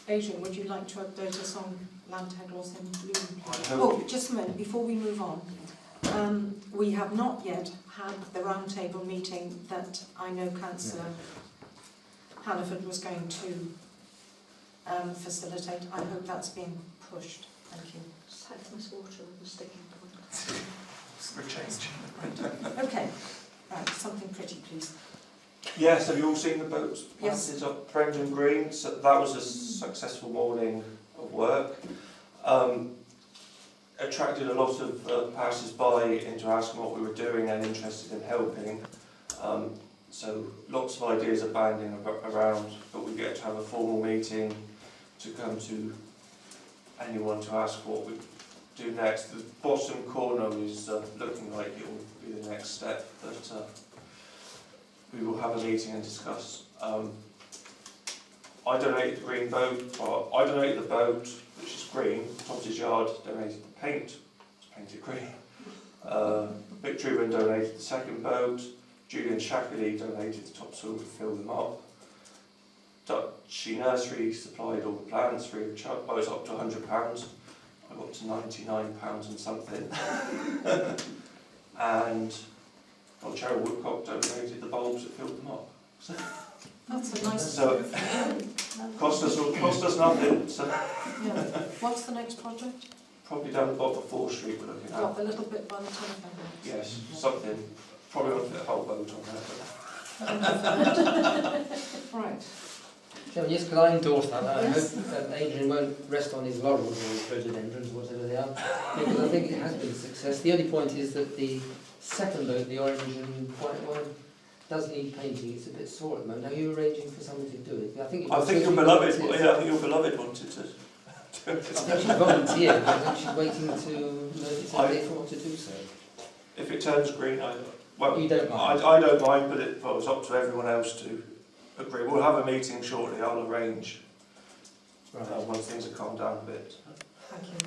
Adrian, would you like to update us on Lanteglos in Bloom? I Oh, hope, just a minute, before we move on. We have not yet had the roundtable meeting that I know Councillor Hannaford was going to facilitate. I hope that's been pushed. Thank you. South West Water and the sticking point. for a change. Right. Okay. Right, something pretty, please. Yes, have you all seen the boats Yes. planted up Brendan Green? So that was a successful morning of work. Attracted a lot of passers-by into asking what we were doing and interested in helping. So lots of ideas are banding around, but we get to have a formal meeting to come to anyone to ask what we do next. The bottom corner is looking like it will be the next step, but we will have a meeting and discuss. I donated the green boat, well, I donated the boat, which is green. Tom's Yard donated the paint, it's painted green. Victory Truman donated the second boat. Julian Shackley donated the topsoil to fill them up. Dutchy Nursery supplied all the plants free of charge. I was up to £100. I got to £99 and something. And Cheryl Woodcock donated the bulbs that filled them up. That's a nice. So cost us nothing. So Yeah. What's the next project? probably down the bottom of 4th Street we're looking at. What, the little bit by the telephone? Yes, something. Probably won't fit a whole boat on there. Right. Chairman, yes, could I endorse that? I Yes. hope Adrian won't rest on his laurels or his rhododendrons, whatever they are, because I think it has been a success. The only point is that the second boat, the orange and white one, does need painting. It's a bit sore at the moment. Are you arranging for somebody to do it? I think your beloved, I think your beloved wanted to do I it. think she volunteered, but I think she's waiting to know if it's okay for her to do so. If it turns green, You don't mind? I don't mind, but it's up to everyone else to agree. We'll have a meeting shortly. I'll arrange Right. once things have calmed down a bit. Thank you.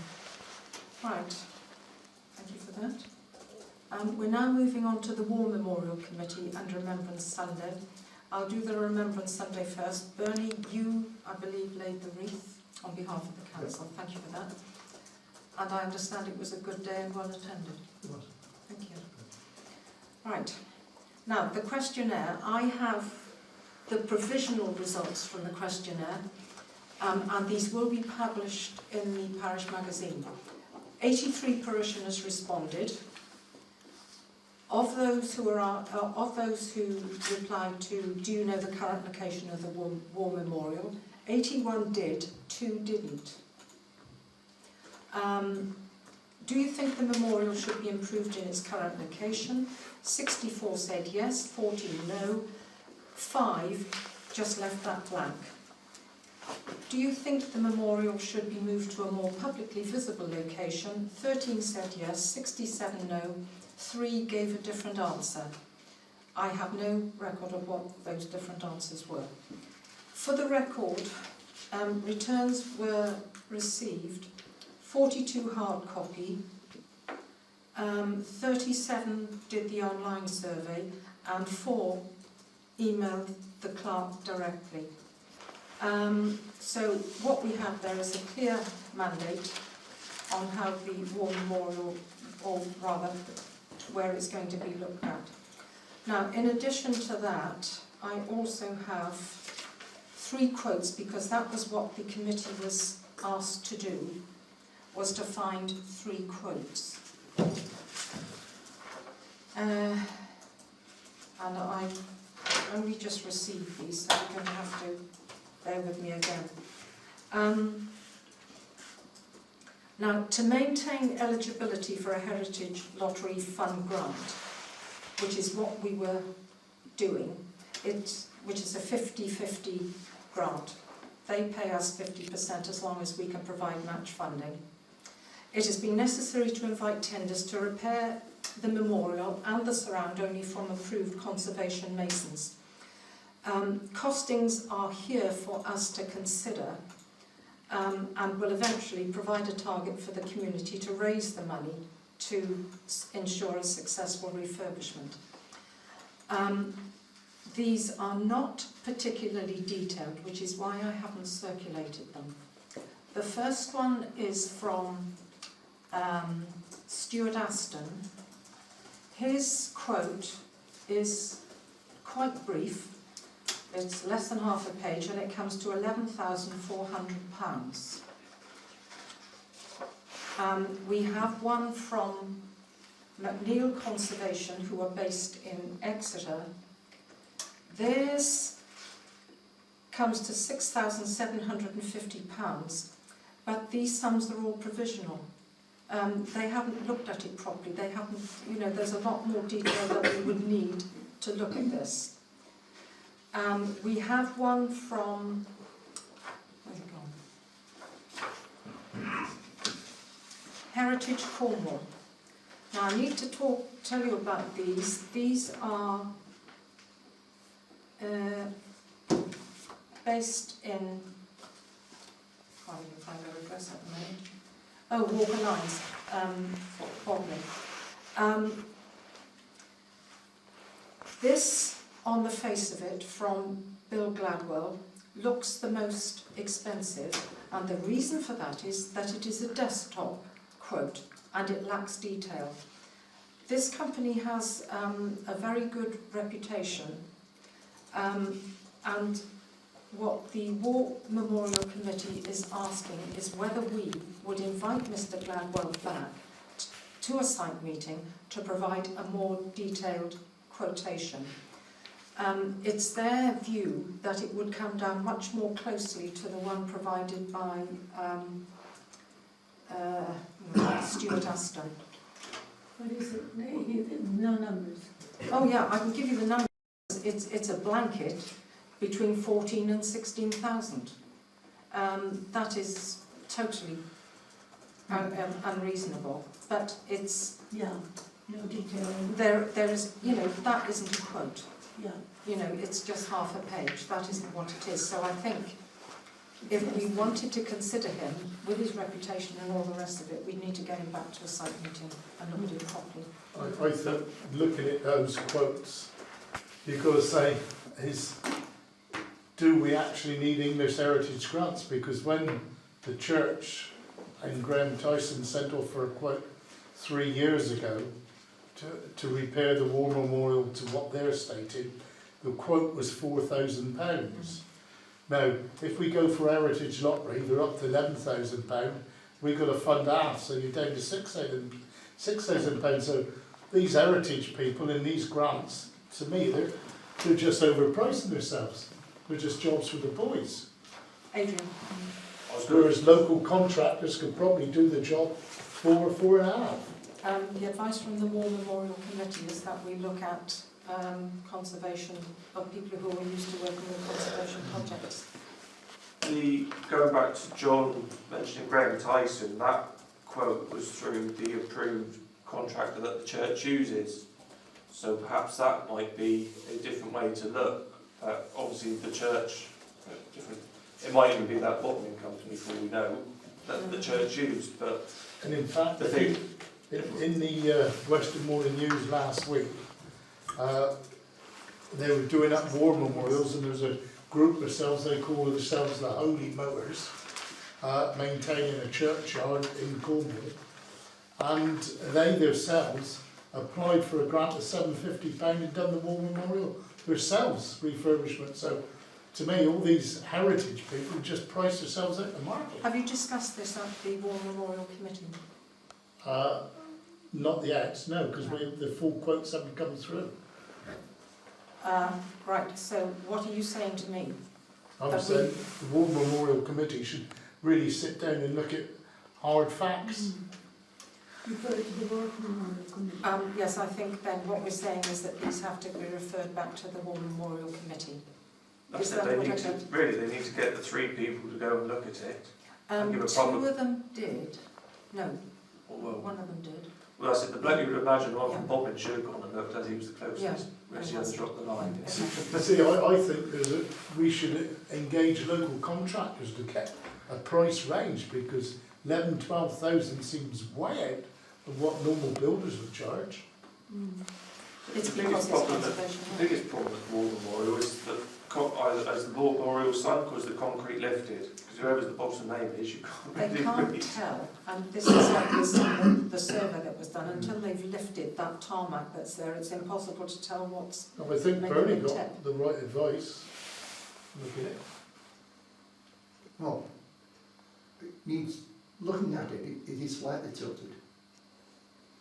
Right. Thank you for that. We're now moving on to the War Memorial Committee and Remembrance Sunday. I'll do the Remembrance Sunday first. Bernie, you, I believe, laid the wreath on behalf of the council. Thank you for that. And I understand it was a good day and well attended. It was. Thank you. Right. Now, the questionnaire. I have the provisional results from the questionnaire, and these will be published in the parish magazine. 83 parishioners responded. Of those who replied to, do you know the current location of the war memorial? 81 did, 2 didn't. Do you think the memorial should be improved in its current location? 64 said yes, 14 no, 5 just left that blank. Do you think the memorial should be moved to a more publicly visible location? 13 said yes, 67 no, 3 gave a different answer. I have no record of what those different answers were. For the record, returns were received, 42 hard copy, 37 did the online survey, and 4 emailed the clerk directly. So what we have there is a clear mandate on how the war memorial, or rather where it's going to be looked at. Now, in addition to that, I also have 3 quotes, because that was what the committee was asked to do, was to find 3 quotes. And I only just received these, so you're going to have to bear with me again. Now, to maintain eligibility for a Heritage Lottery Fund grant, which is what we were doing, which is a 50-50 grant. They pay us 50% as long as we can provide match funding. It has been necessary to invite tenders to repair the memorial and the surround only from approved conservation masons. Costings are here for us to consider, and will eventually provide a target for the community to raise the money to ensure a successful refurbishment. These are not particularly detailed, which is why I haven't circulated them. The first one is from Stuart Aston. His quote is quite brief. It's less than half a page, and it comes to £11,400. We have one from McNeill Conservation, who are based in Exeter. Theirs comes to £6,750, but these sums are all provisional. They haven't looked at it properly. They haven't, there's a lot more detail that we would need to look at this. We have one from, where's it gone? Heritage Cornwall. Now I need to tell you about these. These are based in, I can't even find their address at the moment. Oh, Walker Lines, Bodmin. This, on the face of it, from Bill Gladwell, looks the most expensive, and the reason for that is that it is a desktop quote and it lacks detail. This company has a very good reputation, and what the War Memorial Committee is asking is whether we would invite Mr. Gladwell back to a site meeting to provide a more detailed quotation. It's their view that it would come down much more closely to the one provided by Stuart Aston. What is it? No numbers. Oh yeah, I can give you the numbers. It's a blanket between 14 and 16,000. That is totally unreasonable, but it's Yeah, no detail. there is, you know, that isn't a quote. Yeah. You know, it's just half a page. That isn't what it is. So I think if we wanted to consider him with his reputation and all the rest of it, we'd need to get him back to a site meeting and look at it properly. I think looking at those quotes, you've got to say, do we actually need English Heritage grants? Because when the church and Graham Tyson sent off for a quote 3 years ago to repair the War Memorial to what they're stating, the quote was £4,000. Now, if we go for Heritage Lottery, they're up to £11,000. We've got to fund half, so you're down to £6,000. So these heritage people in these grants, to me, they're just overpricing themselves. They're just jobs for the boys. Adrian. Whereas local contractors could probably do the job for 4.5. The advice from the War Memorial Committee is that we look at conservation of people who are used to working with conservation projects. Going back to John mentioning Graham Tyson, that quote was through the approved contractor that the church uses. So perhaps that might be a different way to look. Obviously the church, it might even be that bottling company for all we know, that the church used. But And in fact, in the Western Morning News last week, they were doing up war memorials, and there's a group themselves, they call themselves the Holy Mowers, maintaining a churchyard in Cornwall, and they themselves applied for a grant of £750 and done the war memorial themselves, refurbishment. So to me, all these heritage people just price themselves out the market. Have you discussed this at the War Memorial Committee? Not yet, no, because the full quotes haven't come through. Right, so what are you saying to me? I would say the War Memorial Committee should really sit down and look at hard facts. Refer to the War Memorial Committee. Yes, I think then what we're saying is that these have to be referred back to the War Memorial Committee. That's Is it, that they what I need to, said? really, they need to get the 3 people to go and look at it. Give a Two proper- of them did. No, Well, one of them did. well, that's it. The bloke you would imagine one Yeah. from Bobbin should have gone and looked as he was the closest. Yeah. Whereas the others dropped the line. See, I think we should engage local contractors to get a price range, because 12,000 seems way out of what normal builders would charge. It's The because biggest it's problem, conservation. the biggest problem with War Memorial is that as the War Memorial sunk, was the concrete lifted? Because whoever's the bottom name is, you can't They really can't read. tell, and this is like this on the survey that was done, until they've lifted that tarmac that's there, it's impossible to tell what's... I think Make Bernie them got tip. the right advice. Look at it. Well, it needs, looking at it, it is slightly tilted.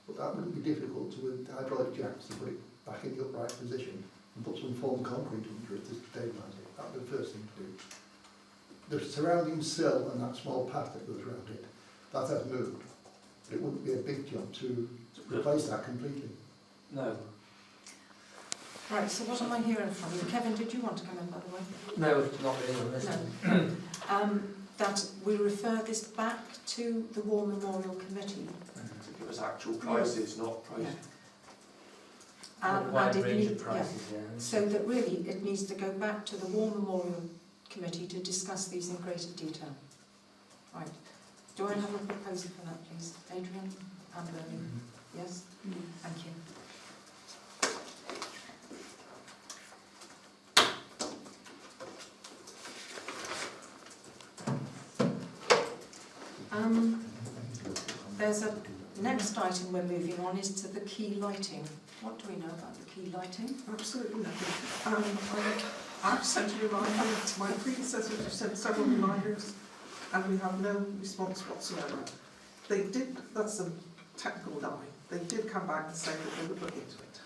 But that wouldn't be difficult to, with hydraulic jacks, to put it back in the upright position and put some form concrete under it to stabilise it. That would be the first thing to do. The surrounding sill and that small path that goes around it, that has moved. But it wouldn't be a big job to replace that completely. No. Right, so what am I hearing from you? Kevin, did you want to come in, by the way? No, not really on this one. No. That we refer this back to the War Memorial Committee. To give us actual prices, not prices. Yeah. A wide and it range need- of prices, yeah. So that really it needs to go back to the War Memorial Committee to discuss these in greater detail. Right. Do I have a proposal for that, please? Adrian and Bernie? Yes? Thank you. There's a next item we're moving on is to the key lighting. What do we know about the key lighting? Absolutely nothing. I've sent a reminder, my predecessors have sent several reminders, and we have no response whatsoever. They did, that's a technical lie, they did come back and say that they would look into it.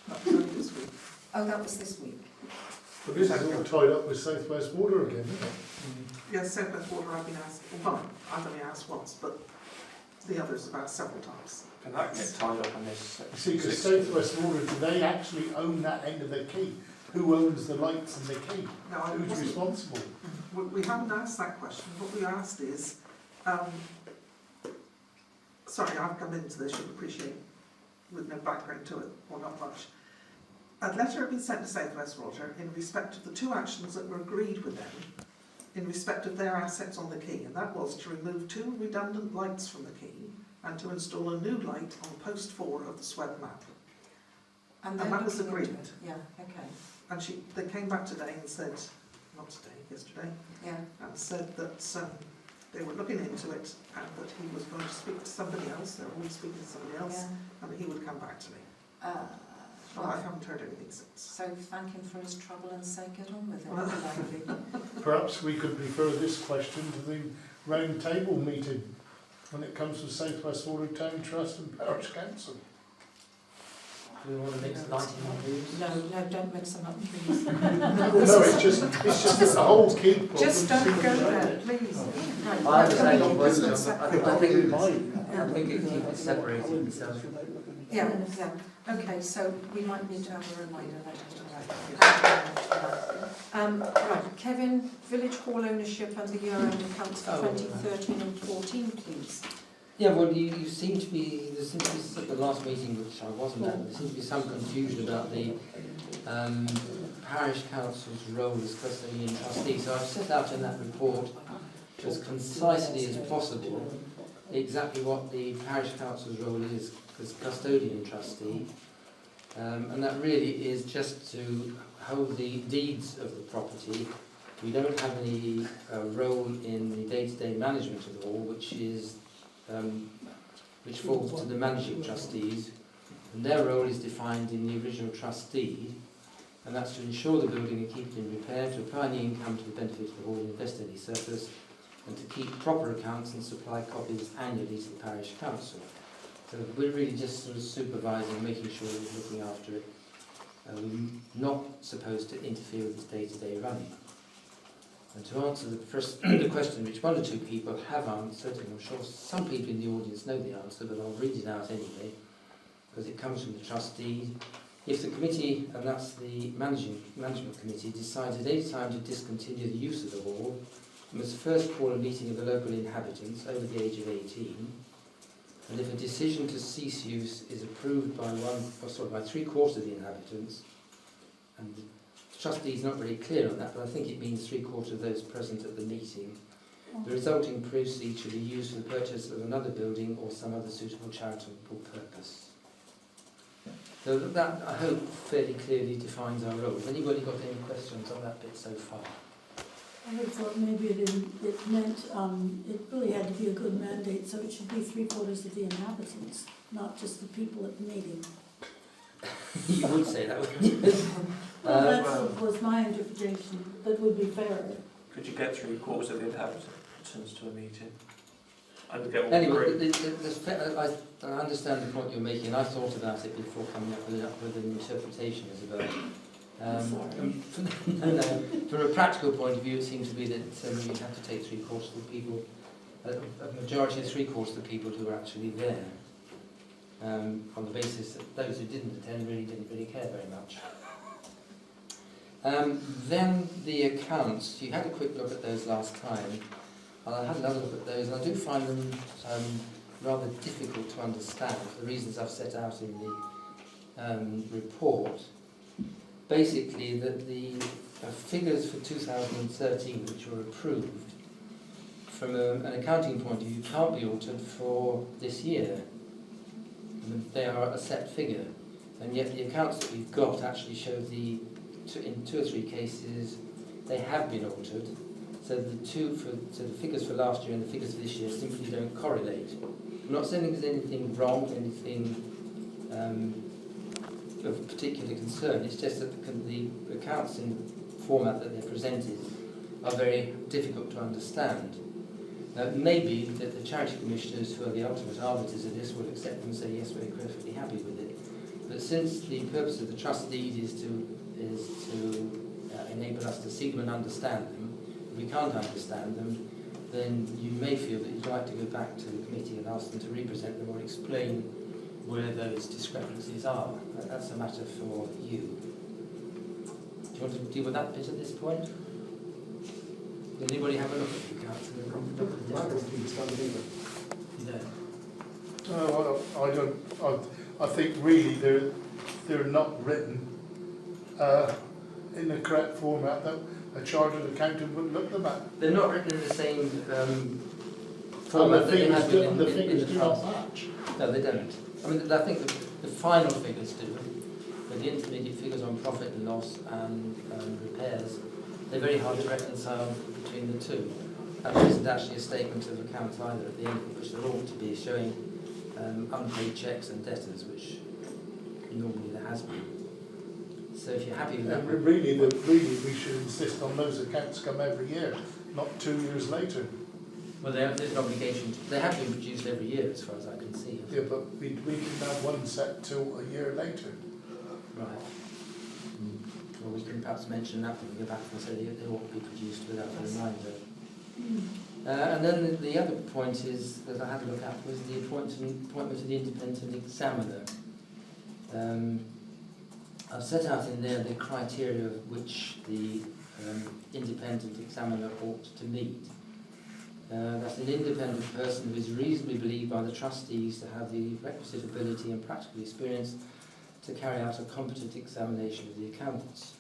That was only this week. Oh, that was this week. But this is all tied up with South West Water again, isn't it? Yes, South West Water I've been asked, well, I've only asked once, but the others about several times. Can that get tied up in this? You see, because South West Water, do they actually own that end of the quay? Who owns the lights and the quay? No, I Who's wasn't- responsible? We haven't asked that question. What we asked is, sorry, I've come into this, you'll appreciate, with no background to it, or not much. A letter had been sent to South West Water in respect of the two actions that were agreed with them in respect of their assets on the quay, and that was to remove 2 redundant lights from the quay and to install a new light on post 4 of the SWEB map. And that was looking into agreed. it. Yeah, okay. And they came back today and said, not today, yesterday, Yeah. and said that they were looking into it and that he was going to speak to somebody else, they're always speaking to somebody else, Yeah. and he would come back to me. Well, I Right. haven't heard anything since. So thank him for his trouble and say get on with it. Well- Lively. Perhaps we could refer this question to the round table meeting when it comes to South West Water Town Trust and Parish Council. Do we want to mix lighting and views? No, don't mix them up, please. No, it's just that the whole quay problem. Just don't seems go to- there, please. No, I understand no, your no, point, it's John, not but separate. I think it keeps it separated, so. Yeah, yeah. Okay, so we might need to have a reminder later tonight. Right, Kevin, Village Hall ownership and the year-end accounts for Oh. 2013 and 14, please. Yeah, well, you seem to be, there seems to be, at the last meeting, which I wasn't at, there seems to be some confusion about the parish council's role as custodian trustee. So I've set out in that report, as concisely as possible, exactly what the parish council's role is as custodian trustee. And that really is just to hold the deeds of the property. We don't have any role in the day-to-day management of the hall, which falls to the managing trustees, and their role is defined in the original trust deed, and that's to ensure the building and keep it in repair, to apply any income to the benefit of the hall and invest any surplus, and to keep proper accounts and supply copies annually to the parish council. So we're really just sort of supervising, making sure we're looking after it. We're not supposed to interfere with its day-to-day running. And to answer the question which one or two people have answered, and I'm sure some people in the audience know the answer, but I'll read it out anyway, because it comes from the trustee. If the committee, and that's the management committee, decides at any time to discontinue the use of the hall, it must first call a meeting of the local inhabitants over the age of 18, and if a decision to cease use is approved by 3/4 of the inhabitants, and the trustee's not very clear on that, but I think it means 3/4 of those present at the meeting, the resulting proceeds should be used for the purchase of another building or some other suitable charitable purpose. So that, I hope, fairly clearly defines our role. Has anybody got any questions on that bit so far? I had thought maybe it meant it really had to be a good mandate, so it should be 3/4 of the inhabitants, not just the people at the meeting. You would say that, wouldn't you? Well, that was my interpretation, that would be fairer. Could you get 3/4 of the inhabitants to a meeting? And get all Anyway, three? I understand the point you're making. I thought about it before coming up with an interpretation, Isabel. No, from a practical point of view, it seems to be that you have to take 3/4 of the people, a majority of 3/4 of the people who are actually there, on the basis that those who didn't attend didn't really care very much. Then the accounts, you had a quick look at those last time. I had another look at those, and I do find them rather difficult to understand for the reasons I've set out in the report. Basically, that the figures for 2013, which were approved, from an accounting point of view, can't be altered for this year. They are a set figure, and yet the accounts that we've got actually show in 2 or 3 cases they have been altered. So the figures for last year and the figures for this year simply don't correlate. I'm not saying there's anything wrong, anything of particular concern. It's just that the accounts in format that they're presented are very difficult to understand. Now, maybe that the charity commissioners, who are the ultimate arbiters of this, will accept and say, yes, we're perfectly happy with it. But since the purpose of the trust deed is to enable us to see them and understand them, if we can't understand them, then you may feel that you'd like to go back to the committee and ask them to represent them or explain where those discrepancies are. That's a matter for you. Do you want to deal with that bit at this point? Does anybody have a look at the accounts? I don't understand it either. You don't? No, I don't. I think really they're not written in the correct format that a chartered accountant would look them at. They're not written in the same And format the that they have figures, been the in figures the do not past. match. No, they don't. I mean, I think the final figures do, but the intermediate figures on profit and loss and repairs, they're very hard to reconcile between the two. And there isn't actually a statement of accounts either at the end, which there ought to be, showing unpaid checks and debtors, which normally there has been. So if you're happy with that... And really, we should insist on those accounts come every year, not 2 years later. Well, there's an obligation. They have been produced every year, as far as I can see. Yeah, but we can have one set till a year later. Right. Well, we can perhaps mention that when we go back and say they ought to be produced without a reminder. And then the other point is, that I had a look at, was the appointment of the independent examiner. I've set out in there the criteria which the independent examiner ought to meet. That's an independent person who is reasonably believed by the trustees to have the requisite ability and practical experience to carry out a competent examination of the accounts.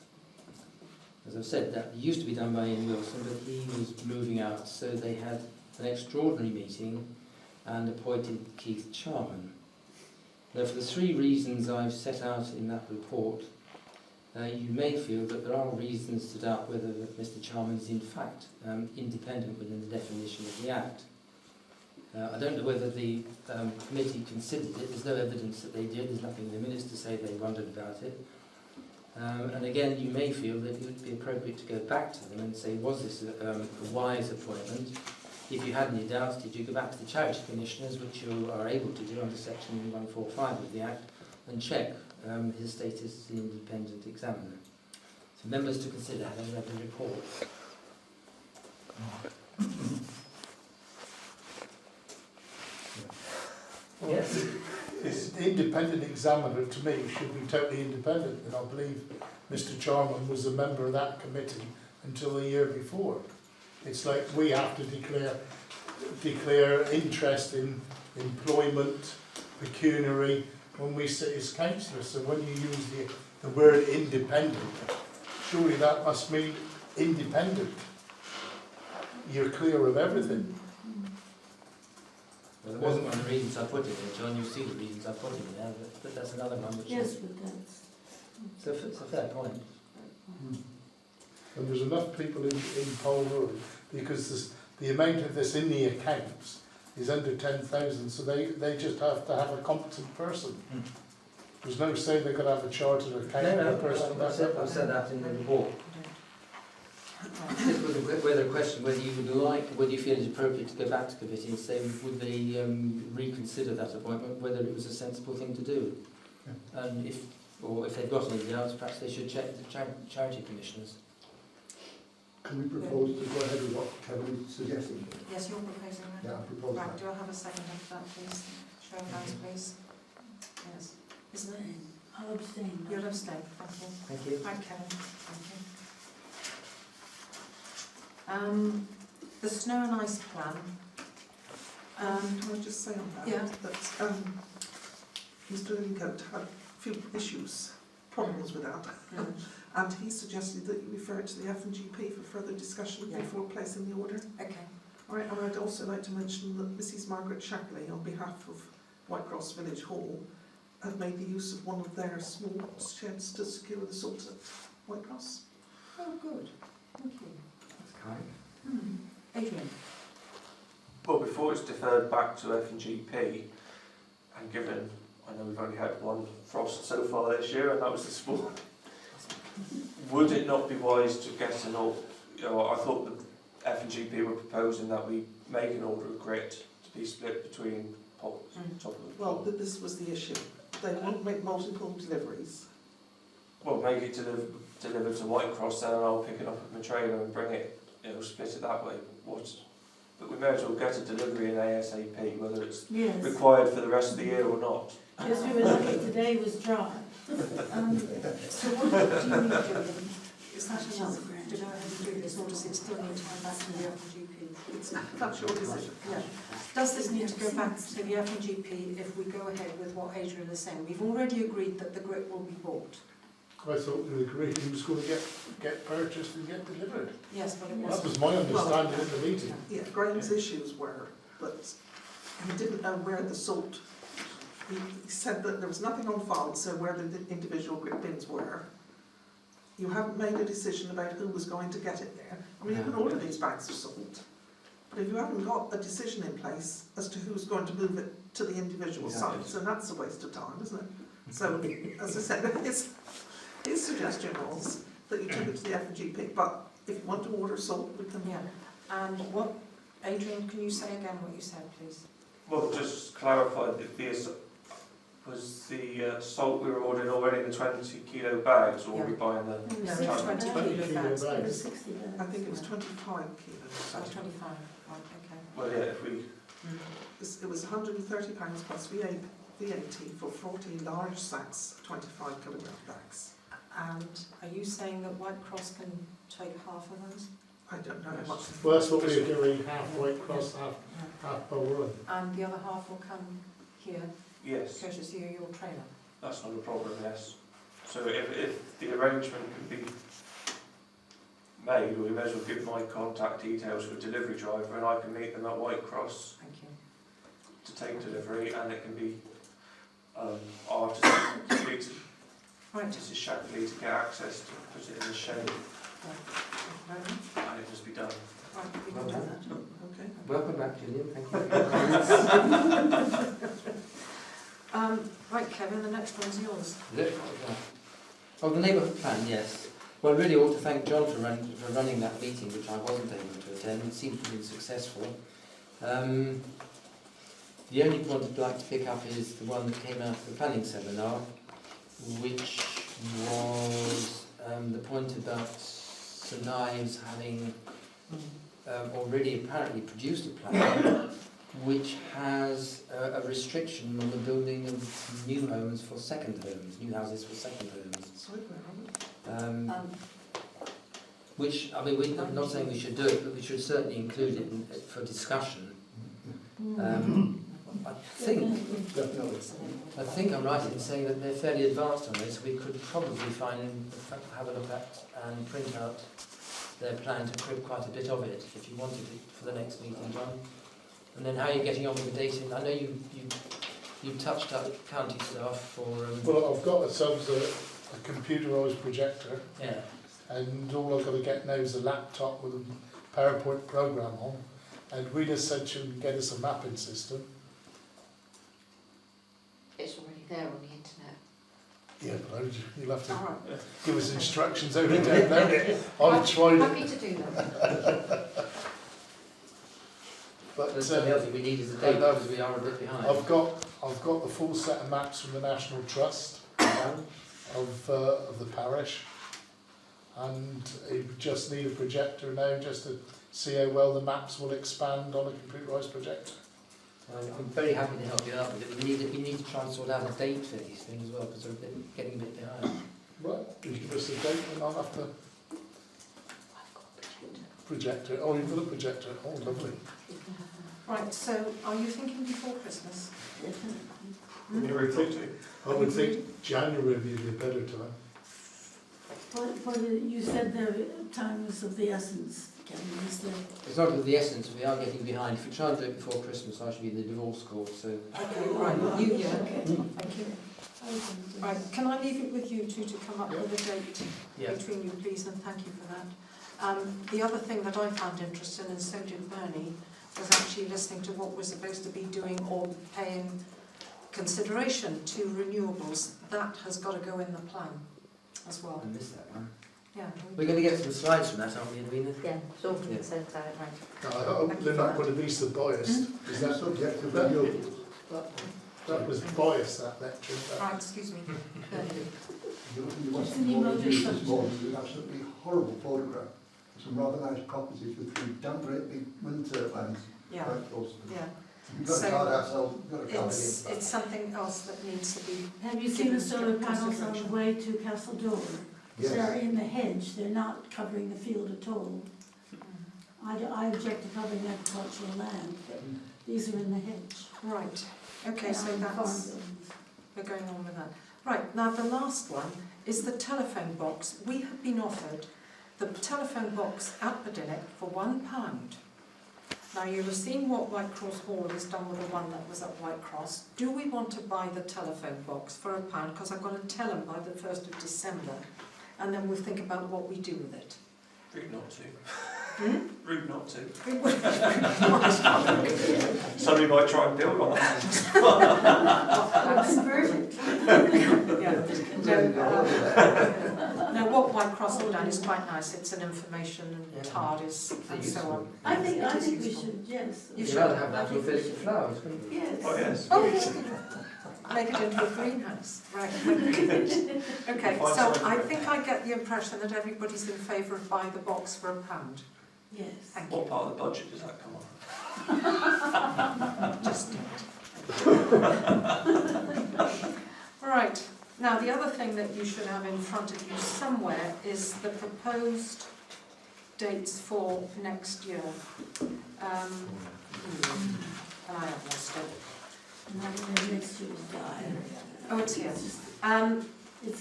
As I've said, that used to be done by Ian Wilson, but he was moving out, so they had an extraordinary meeting and appointed Keith Charman. Now, for the 3 reasons I've set out in that report, you may feel that there are reasons to doubt whether Mr. Charman is in fact independent within the definition of the Act. I don't know whether the committee considered it. There's no evidence that they did. There's nothing in the minutes to say they wondered about it. And again, you may feel that it would be appropriate to go back to them and say, was this a wise appointment? If you had any doubts, did you go back to the charity commissioners, which you are able to do under section 145 of the Act, and check his status as an independent examiner? So members to consider having read the report. Well, Yes. This independent examiner, to me, should be totally independent, and I believe Mr. Charman was a member of that committee until the year before. It's like we have to declare interest in employment, pecuniary, when we sit as councillors. So when you use the word independent, surely that must mean independent. You're clear of everything. Well, there wasn't one of the reasons I put it there, John. You see the reasons I put it there, but that's another one which Yes, is... but that's... So it's a fair point. And there's enough people in Pole Road, because the amount of this in the accounts is under 10,000, so they just have to have a competent person. There's no say they've got to have a chartered accountant person. I've said that in the report. This was whether a question whether you would like, whether you feel it's appropriate to go back to committee and say would they reconsider that appointment, whether it was a sensible thing to do, and if they've got any doubts, perhaps they should check the charity commissioners. Can we propose to go ahead with what Kevin is suggesting? Yes, you're proposing that? Yeah, I propose Right, that. do I have a second of that, please? Show of hands, please. Yes. Isn't it? I'll abstain. You'll abstain, thank you. Thank you. Right, Kevin, thank you. The snow and ice plan. Can I just say on that, Yeah. that Mr. Lillingcoat had a few problems with that, and he suggested that you refer it to the F&GP for further discussion before placing the order. Okay. All right, and I'd also like to mention that Mrs. Margaret Shapley, on behalf of Whitecross Village Hall have made the use of one of their small sheds to secure the salt at Whitecross. Oh, good. Thank you. That's kind. Adrian? Well, before it's deferred back to F&GP, and given, I know we've only had one frost so far this year, and that was this morning, would it not be wise to get an order? I thought the F&GP were proposing that we make an order of grit to be split between pots, top of the Well, this was the issue. They won't make multiple deliveries. Well, make it delivered to Whitecross, then, and I'll pick it up with my trailer and bring it, split it that way. But we may as well get a delivery in ASAP, whether it's Yes. required for the rest of the year or not. Yes, we were lucky today was dry. So what do you need to do? Is that enough to go ahead and do this, or does it still need to come back to the F&GP? That's your decision. Yeah. Does this need to go back to the F&GP if we go ahead with what Adrian is saying? We've already agreed that the grit will be bought. I thought we agreed he was going to get purchased and get delivered. Yes, but it That wasn't. was my understanding at the meeting. Yeah, Graham's issues were that he didn't know where the salt, he said that there was nothing on file, so where the individual grit bins were. You haven't made a decision about who was going to get it there. I mean, you can order these bags of salt, but if you haven't got a decision in place as to who's going to move it to the individual sites, then that's a waste of time, isn't it? So, as I said, his suggestion was that you took it to the F&GP, but if you want to order salt, we can. Yeah. And what, Adrian, can you say again what you said, please? Well, just clarify that was the salt we were ordering already in the 20 kilo bags, or were we buying the? No, it's 20 kilo bags. It was 60 bags. I think it was 25 kilos. Oh, 25, right, okay. Well, yeah, if we. It was £130 plus VAT for 40 large sacks, 25 kilogram bags. And are you saying that Whitecross can take half of those? I don't know how much. Well, that's what we were doing, half Whitecross, half Bow Run. And the other half will come here, Yes, courtesy of your trailer? that's not a problem, yes. So if the arrangement can be made, we may as well give my contact details for a delivery driver, and I can meet them at Whitecross Thank you. to take delivery, and it can be artists Right. Mrs. Shapley to get access to put it in the shed, Right. Thank you very much. and it must be done. Right, we can Well do done. that. Okay. Welcome back, Gillian. Thank you. Right, Kevin, the next one's yours. Is it? Oh, the neighbourhood plan, yes. Well, I really ought to thank John for running that meeting, which I wasn't able to attend. It seems to have been successful. The only point I'd like to pick up is the one that came out of the planning seminar, which was the point about St Ives having already apparently produced a plan which has a restriction on the building of new homes for second homes, new houses for second homes. Sorry, where are we? Which, I mean, I'm not saying we should do it, but we should certainly include it for discussion. I think I'm right in saying that they're fairly advanced on this. We could probably have a look at and print out their plan to crib quite a bit of it, if you wanted it for the next meeting, John. And then how are you getting on with the data? I know you touched up county staff for... Well, I've got ourselves a computerised projector, yeah. and all I've got to get now is a laptop with a PowerPoint program on, and we just said she would get us a mapping system. It's already there on the internet. Yeah, but you'll have to All right. give us instructions how to download it. I've tried it, Happy to do that. but The other thing we need is a date because we are a bit behind. I've got the full set of maps from the National Trust of the parish, and I just need a projector now just to see how well the maps will expand on a computerised projector. I'm very happy to help you out with it. We need to try and sort out a date for these things as well, because we're getting a bit behind. Right, you give us a date and I'll have to I've got a projector. projector. Oh, you've got a projector. Oh, lovely. Right, so are you thinking before Christmas? You were thinking. I would think January would be a better time. You said the time was of the essence, Kevin, is the... It's not of the essence, we are getting behind. If we try and do it before Christmas, I should be in the divorce court, so... Okay, right, New Year. Okay. Thank you. Right, can I leave it with you two to come up with a date Yeah. between you, please, and thank you for that. The other thing that I found interesting, and so did Bernie, was actually listening to what we're supposed to be doing or paying consideration to renewables. That has got to go in the plan as well. I missed that one. Yeah. We're going to get some slides from that, aren't we, Edwina? Yeah, it's all Yeah. sent out, right. No, I hope they're not going to be so biased. Is that Subject to that- renewal. that was biased, that lecture. Right, excuse me. You watched the morning news this morning, it was an absolutely horrible photograph. Some rather nice properties with three damn great big wind turbines Yeah, quite close to them. yeah. We've got So, to card ourselves, we've got to card it in. It's something else that needs to be. Have you seen the solar panels on the way to Castle Door? Yes. They're in the hedge, they're not covering the field at all. I object to covering agricultural land, but these are in the hedge. Right, okay, so And farm that's, buildings. we're going on with that. Right, now the last one is the telephone box. We have been offered the telephone box at Badinick for £1. Now you'll have seen what White Cross Hall has done with the one that was at White Cross. Do we want to buy the telephone box for £1? Because I've got to tell them by the 1st of December, and then we'll think about what we do with it. Rude not to. Hmm? Rude not to. We would- Somebody might try and build on that. No, what White Cross have done is quite nice. It's an information and Yeah. TARDIS and so on. I think It is we useful. should, yes. You You'd should. rather have that or fill it with flowers, wouldn't you? Yes. Oh, yes. Oh, make it into a greenhouse. Right. Okay, Find so something I for it. think I get the impression that everybody's in favour of buying the box for £1. Yes. Thank What you. part of the budget does that come on? Just right. Now, the other thing that you should have in front of you somewhere is the proposed dates for next year. And I have lost it. And then next year's diary. Oh, it's here. It's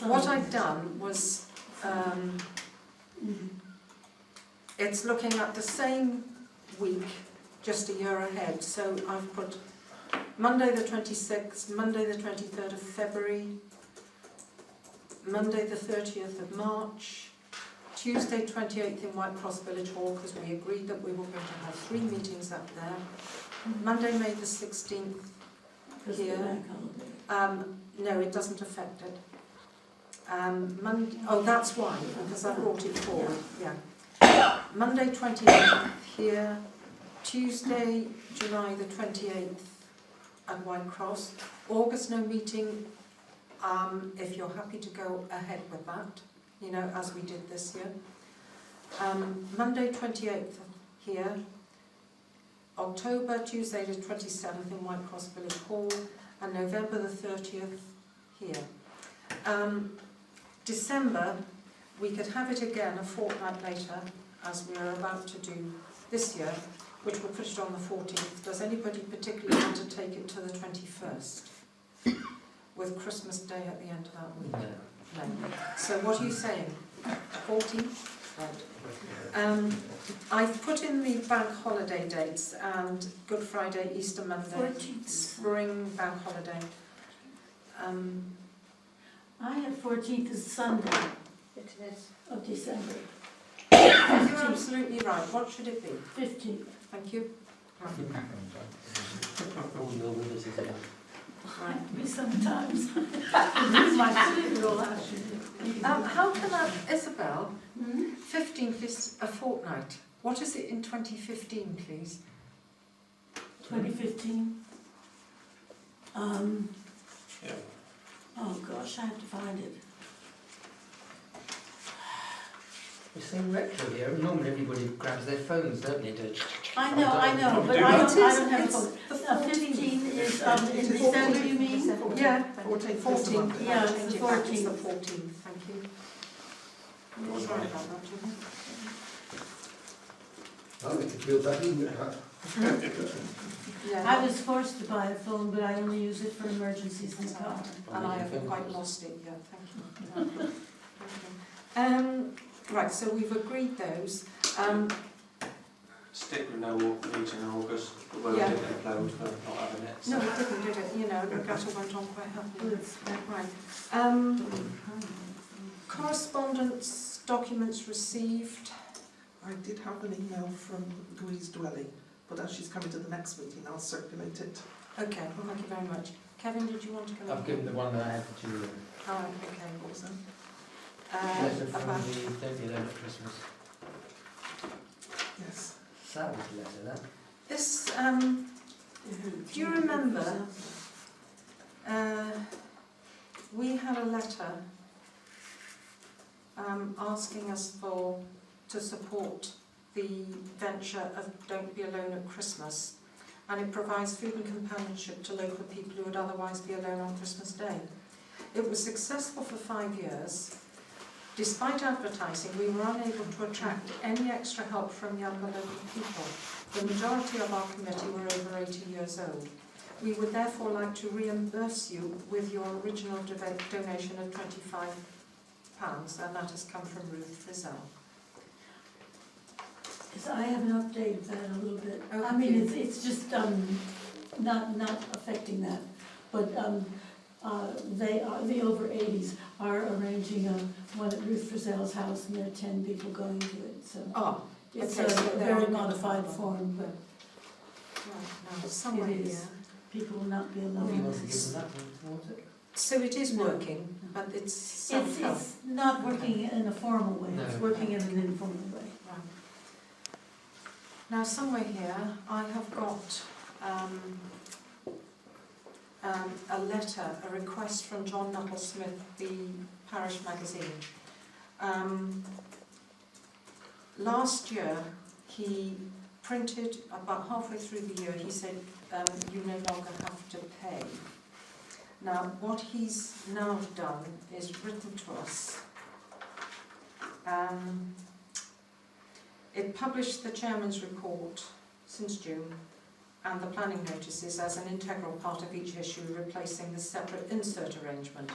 on- What I've done was, it's looking at the same week, just a year ahead. So I've put Monday the 26th, Monday the 23rd of February, Monday the 30th of March, Tuesday 28th in White Cross Village Hall, because we agreed that we were going to have 3 meetings up there. Monday, May the 16th, Because of the here. bank holiday. No, it doesn't affect it. Oh, that's why, because I brought it forward, yeah. Monday 28th here, Tuesday, July the 28th at White Cross. August no meeting, if you're happy to go ahead with that, you know, as we did this year. Monday 28th here, October, Tuesday the 27th in White Cross Village Hall, and November the 30th here. December, we could have it again a fortnight later, as we are about to do this year, which we'll put it on the 14th. Does anybody particularly want to take it to the 21st? With Christmas Day at the end of that week? No. No. So what are you saying? 14th? Right. I've put in the bank holiday dates and Good Friday, Easter Monday, 14th. spring bank holiday. I have 14th as Sunday It is. of December. You're absolutely right. What should it be? 15th. Thank you. All your rivers, isn't it? Right. Me sometimes. My funeral actually. How can that, Isabel, Hmm? 15th is a fortnight. What is it in 2015, please? 2015. Yeah. Oh gosh, I have to find it. We're so retro here. Normally everybody grabs their phones, don't they? I know, but do I that. don't have a It's phone. the 15 is in It's December, you mean? Yeah, 14th. Yeah, I'll it's change the it back. It's the 14th. 14th, thank you. Sorry about that, Jimmy. I'll make it feel better, isn't it? Yeah. I was forced to buy a phone, but I only use it for emergencies in the car. And I haven't quite lost it yet, thank you. Okay. Right, so we've agreed those. Stick with no meeting in August, the word Yeah. didn't implode for not having it. No, it didn't, did it? You know, the gutter went on quite happily. Right. Correspondence, documents received. I did have an email from Louise Dwelly, but as she's coming to the next meeting, I'll circulate it. Okay, well, thank you very much. Kevin, did you want to come in? I've given the one that I had for Julian. Oh, okay. What was that? Letter from About, the Don't Be Alone at Christmas. Yes. That was the letter, that. this, do you remember, we had a letter asking us to support the venture of Don't Be Alone at Christmas, and it provides food and companionship to local people who would otherwise be alone on Christmas Day. It was successful for 5 years. Despite advertising, we were unable to attract any extra help from younger local people. The majority of our committee were over 80 years old. We would therefore like to reimburse you with your original donation of £25, and that has come from Ruth Frizzell. Yes, I have an update of that a little bit. Oh, I mean, okay. it's just not affecting that, but the over 80s are arranging one at Ruth Frizzell's house, and there are 10 people going to it. So Oh, it's okay, a so they're very on modified the- form, but right, now, somewhere it is. here. People will not be If you alone. want to give them that one towards it. So it is No. working, but it's self-help. It's not working in a formal way. It's No. working in an informal way. Right. Now, somewhere here, I have got a letter, a request from John Nuttall-Smith, the Parish Magazine. Last year, he printed, about halfway through the year, he said, you no longer have to pay. Now, what he's now done is written to us. It published the Chairman's report since June and the planning notices as an integral part of each issue, replacing the separate insert arrangement.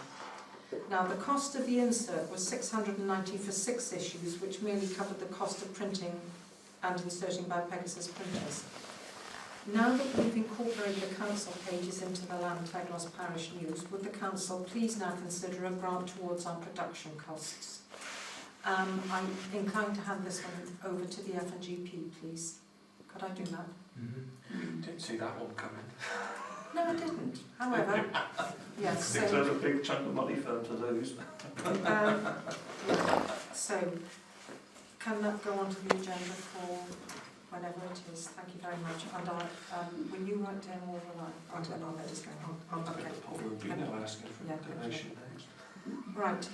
Now, the cost of the insert was £690 for 6 issues, which merely covered the cost of printing and inserting by Pegasus printers. Now that we've incorporated the council pages into the Lanteglos Parish News, would the council please now consider a grant towards our production costs? I'm inclined to hand this one over to the F&GP, please. Could I do that? Didn't see that one coming. No, I didn't. However, yes. It's a big chunk of money for them to lose. Yeah. So, can that go onto the agenda for whenever it is? Thank you very much. And will you write down all the line? I'll let us go. I'll take the pot will be now asking for Yeah, a donation next. Right.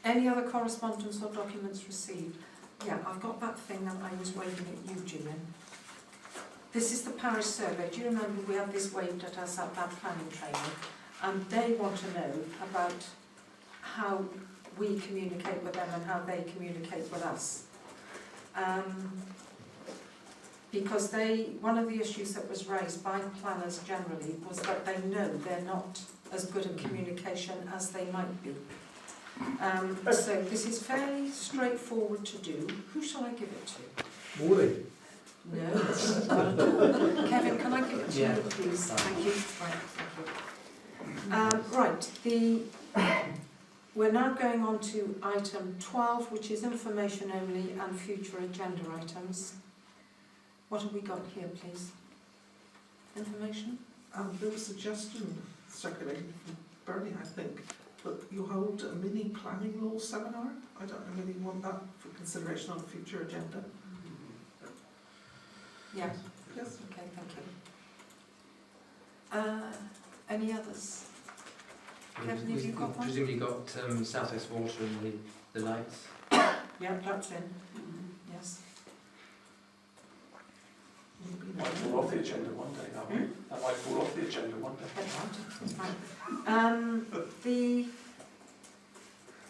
Any other correspondence or documents received? Yeah, I've got that thing that I was waving at you, Julian. This is the parish survey. Do you remember we had this waved at us at that planning training? And they want to know about how we communicate with them and how they communicate with us. Because one of the issues that was raised by planners generally was that they know they're not as good at communication as they might be. So this is fairly straightforward to do. Who shall I give it to? Morley. No. Kevin, can I give it to Yeah. you, please? Thank you. Right, thank you. We're now going on to item 12, which is information only and future agenda items. What have we got here, please? Information? There was a suggestion circulating from Bernie, I think, that you hold a mini planning law seminar. I don't really want that for consideration on a future agenda. Yeah. Yes. Okay, thank you. Any others? Kevin, have you got one? Presumably got South West Water and the lights. Yeah, that's in. Yes. Might fall off the agenda one day, that one. That might fall off the agenda one day. Right.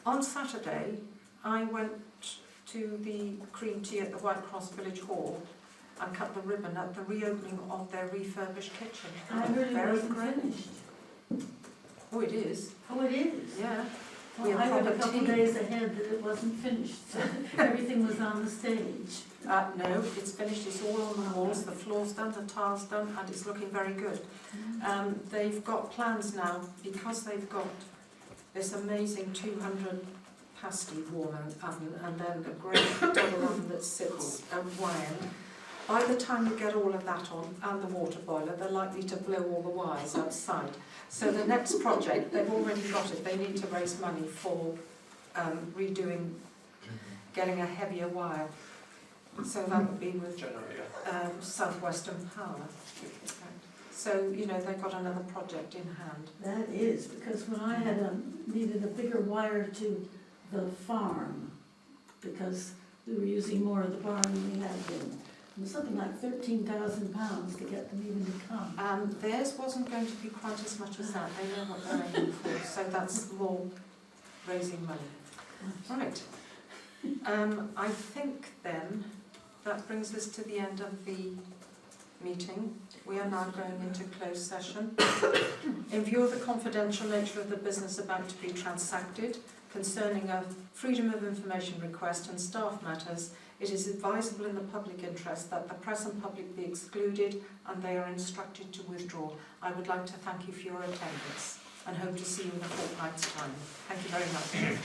On Saturday, I went to the cream tea at the White Cross Village Hall and cut the ribbon at the reopening of their refurbished kitchen. I heard it Very wasn't great. finished. Oh, it is. Oh, it is? Yeah. We Well, I have read a proper couple of tea. days ahead that it wasn't finished, so everything was on the stage. No, it's finished, it's all on the walls, the floor's done, the tile's done, and it's looking very good. They've got plans now, because they've got this amazing 200 pasty warmer oven and then a great double oven that sits wired. By the time you get all of that on and the water boiler, they're likely to blow all the wires outside. So the next project, they've already got it, they need to raise money for redoing, getting a heavier wire. So that would be with Generator. Southwestern Power. So, you know, they've got another project in hand. That is, because when I had needed a bigger wire to the farm, because we were using more of the barn than we had been. It was something like £13,000 to get them even to come. Theirs wasn't going to be quite as much as that. They know what they're aiming for, so that's more raising money. Right. I think then that brings us to the end of the meeting. We are now going into closed session. In view of the confidential nature of the business about to be transacted, concerning a freedom of information request and staff matters, it is advisable in the public interest that the press and public be excluded and they are instructed to withdraw. I would like to thank you for your attendance and hope to see you in a fortnight's time. Thank you very much.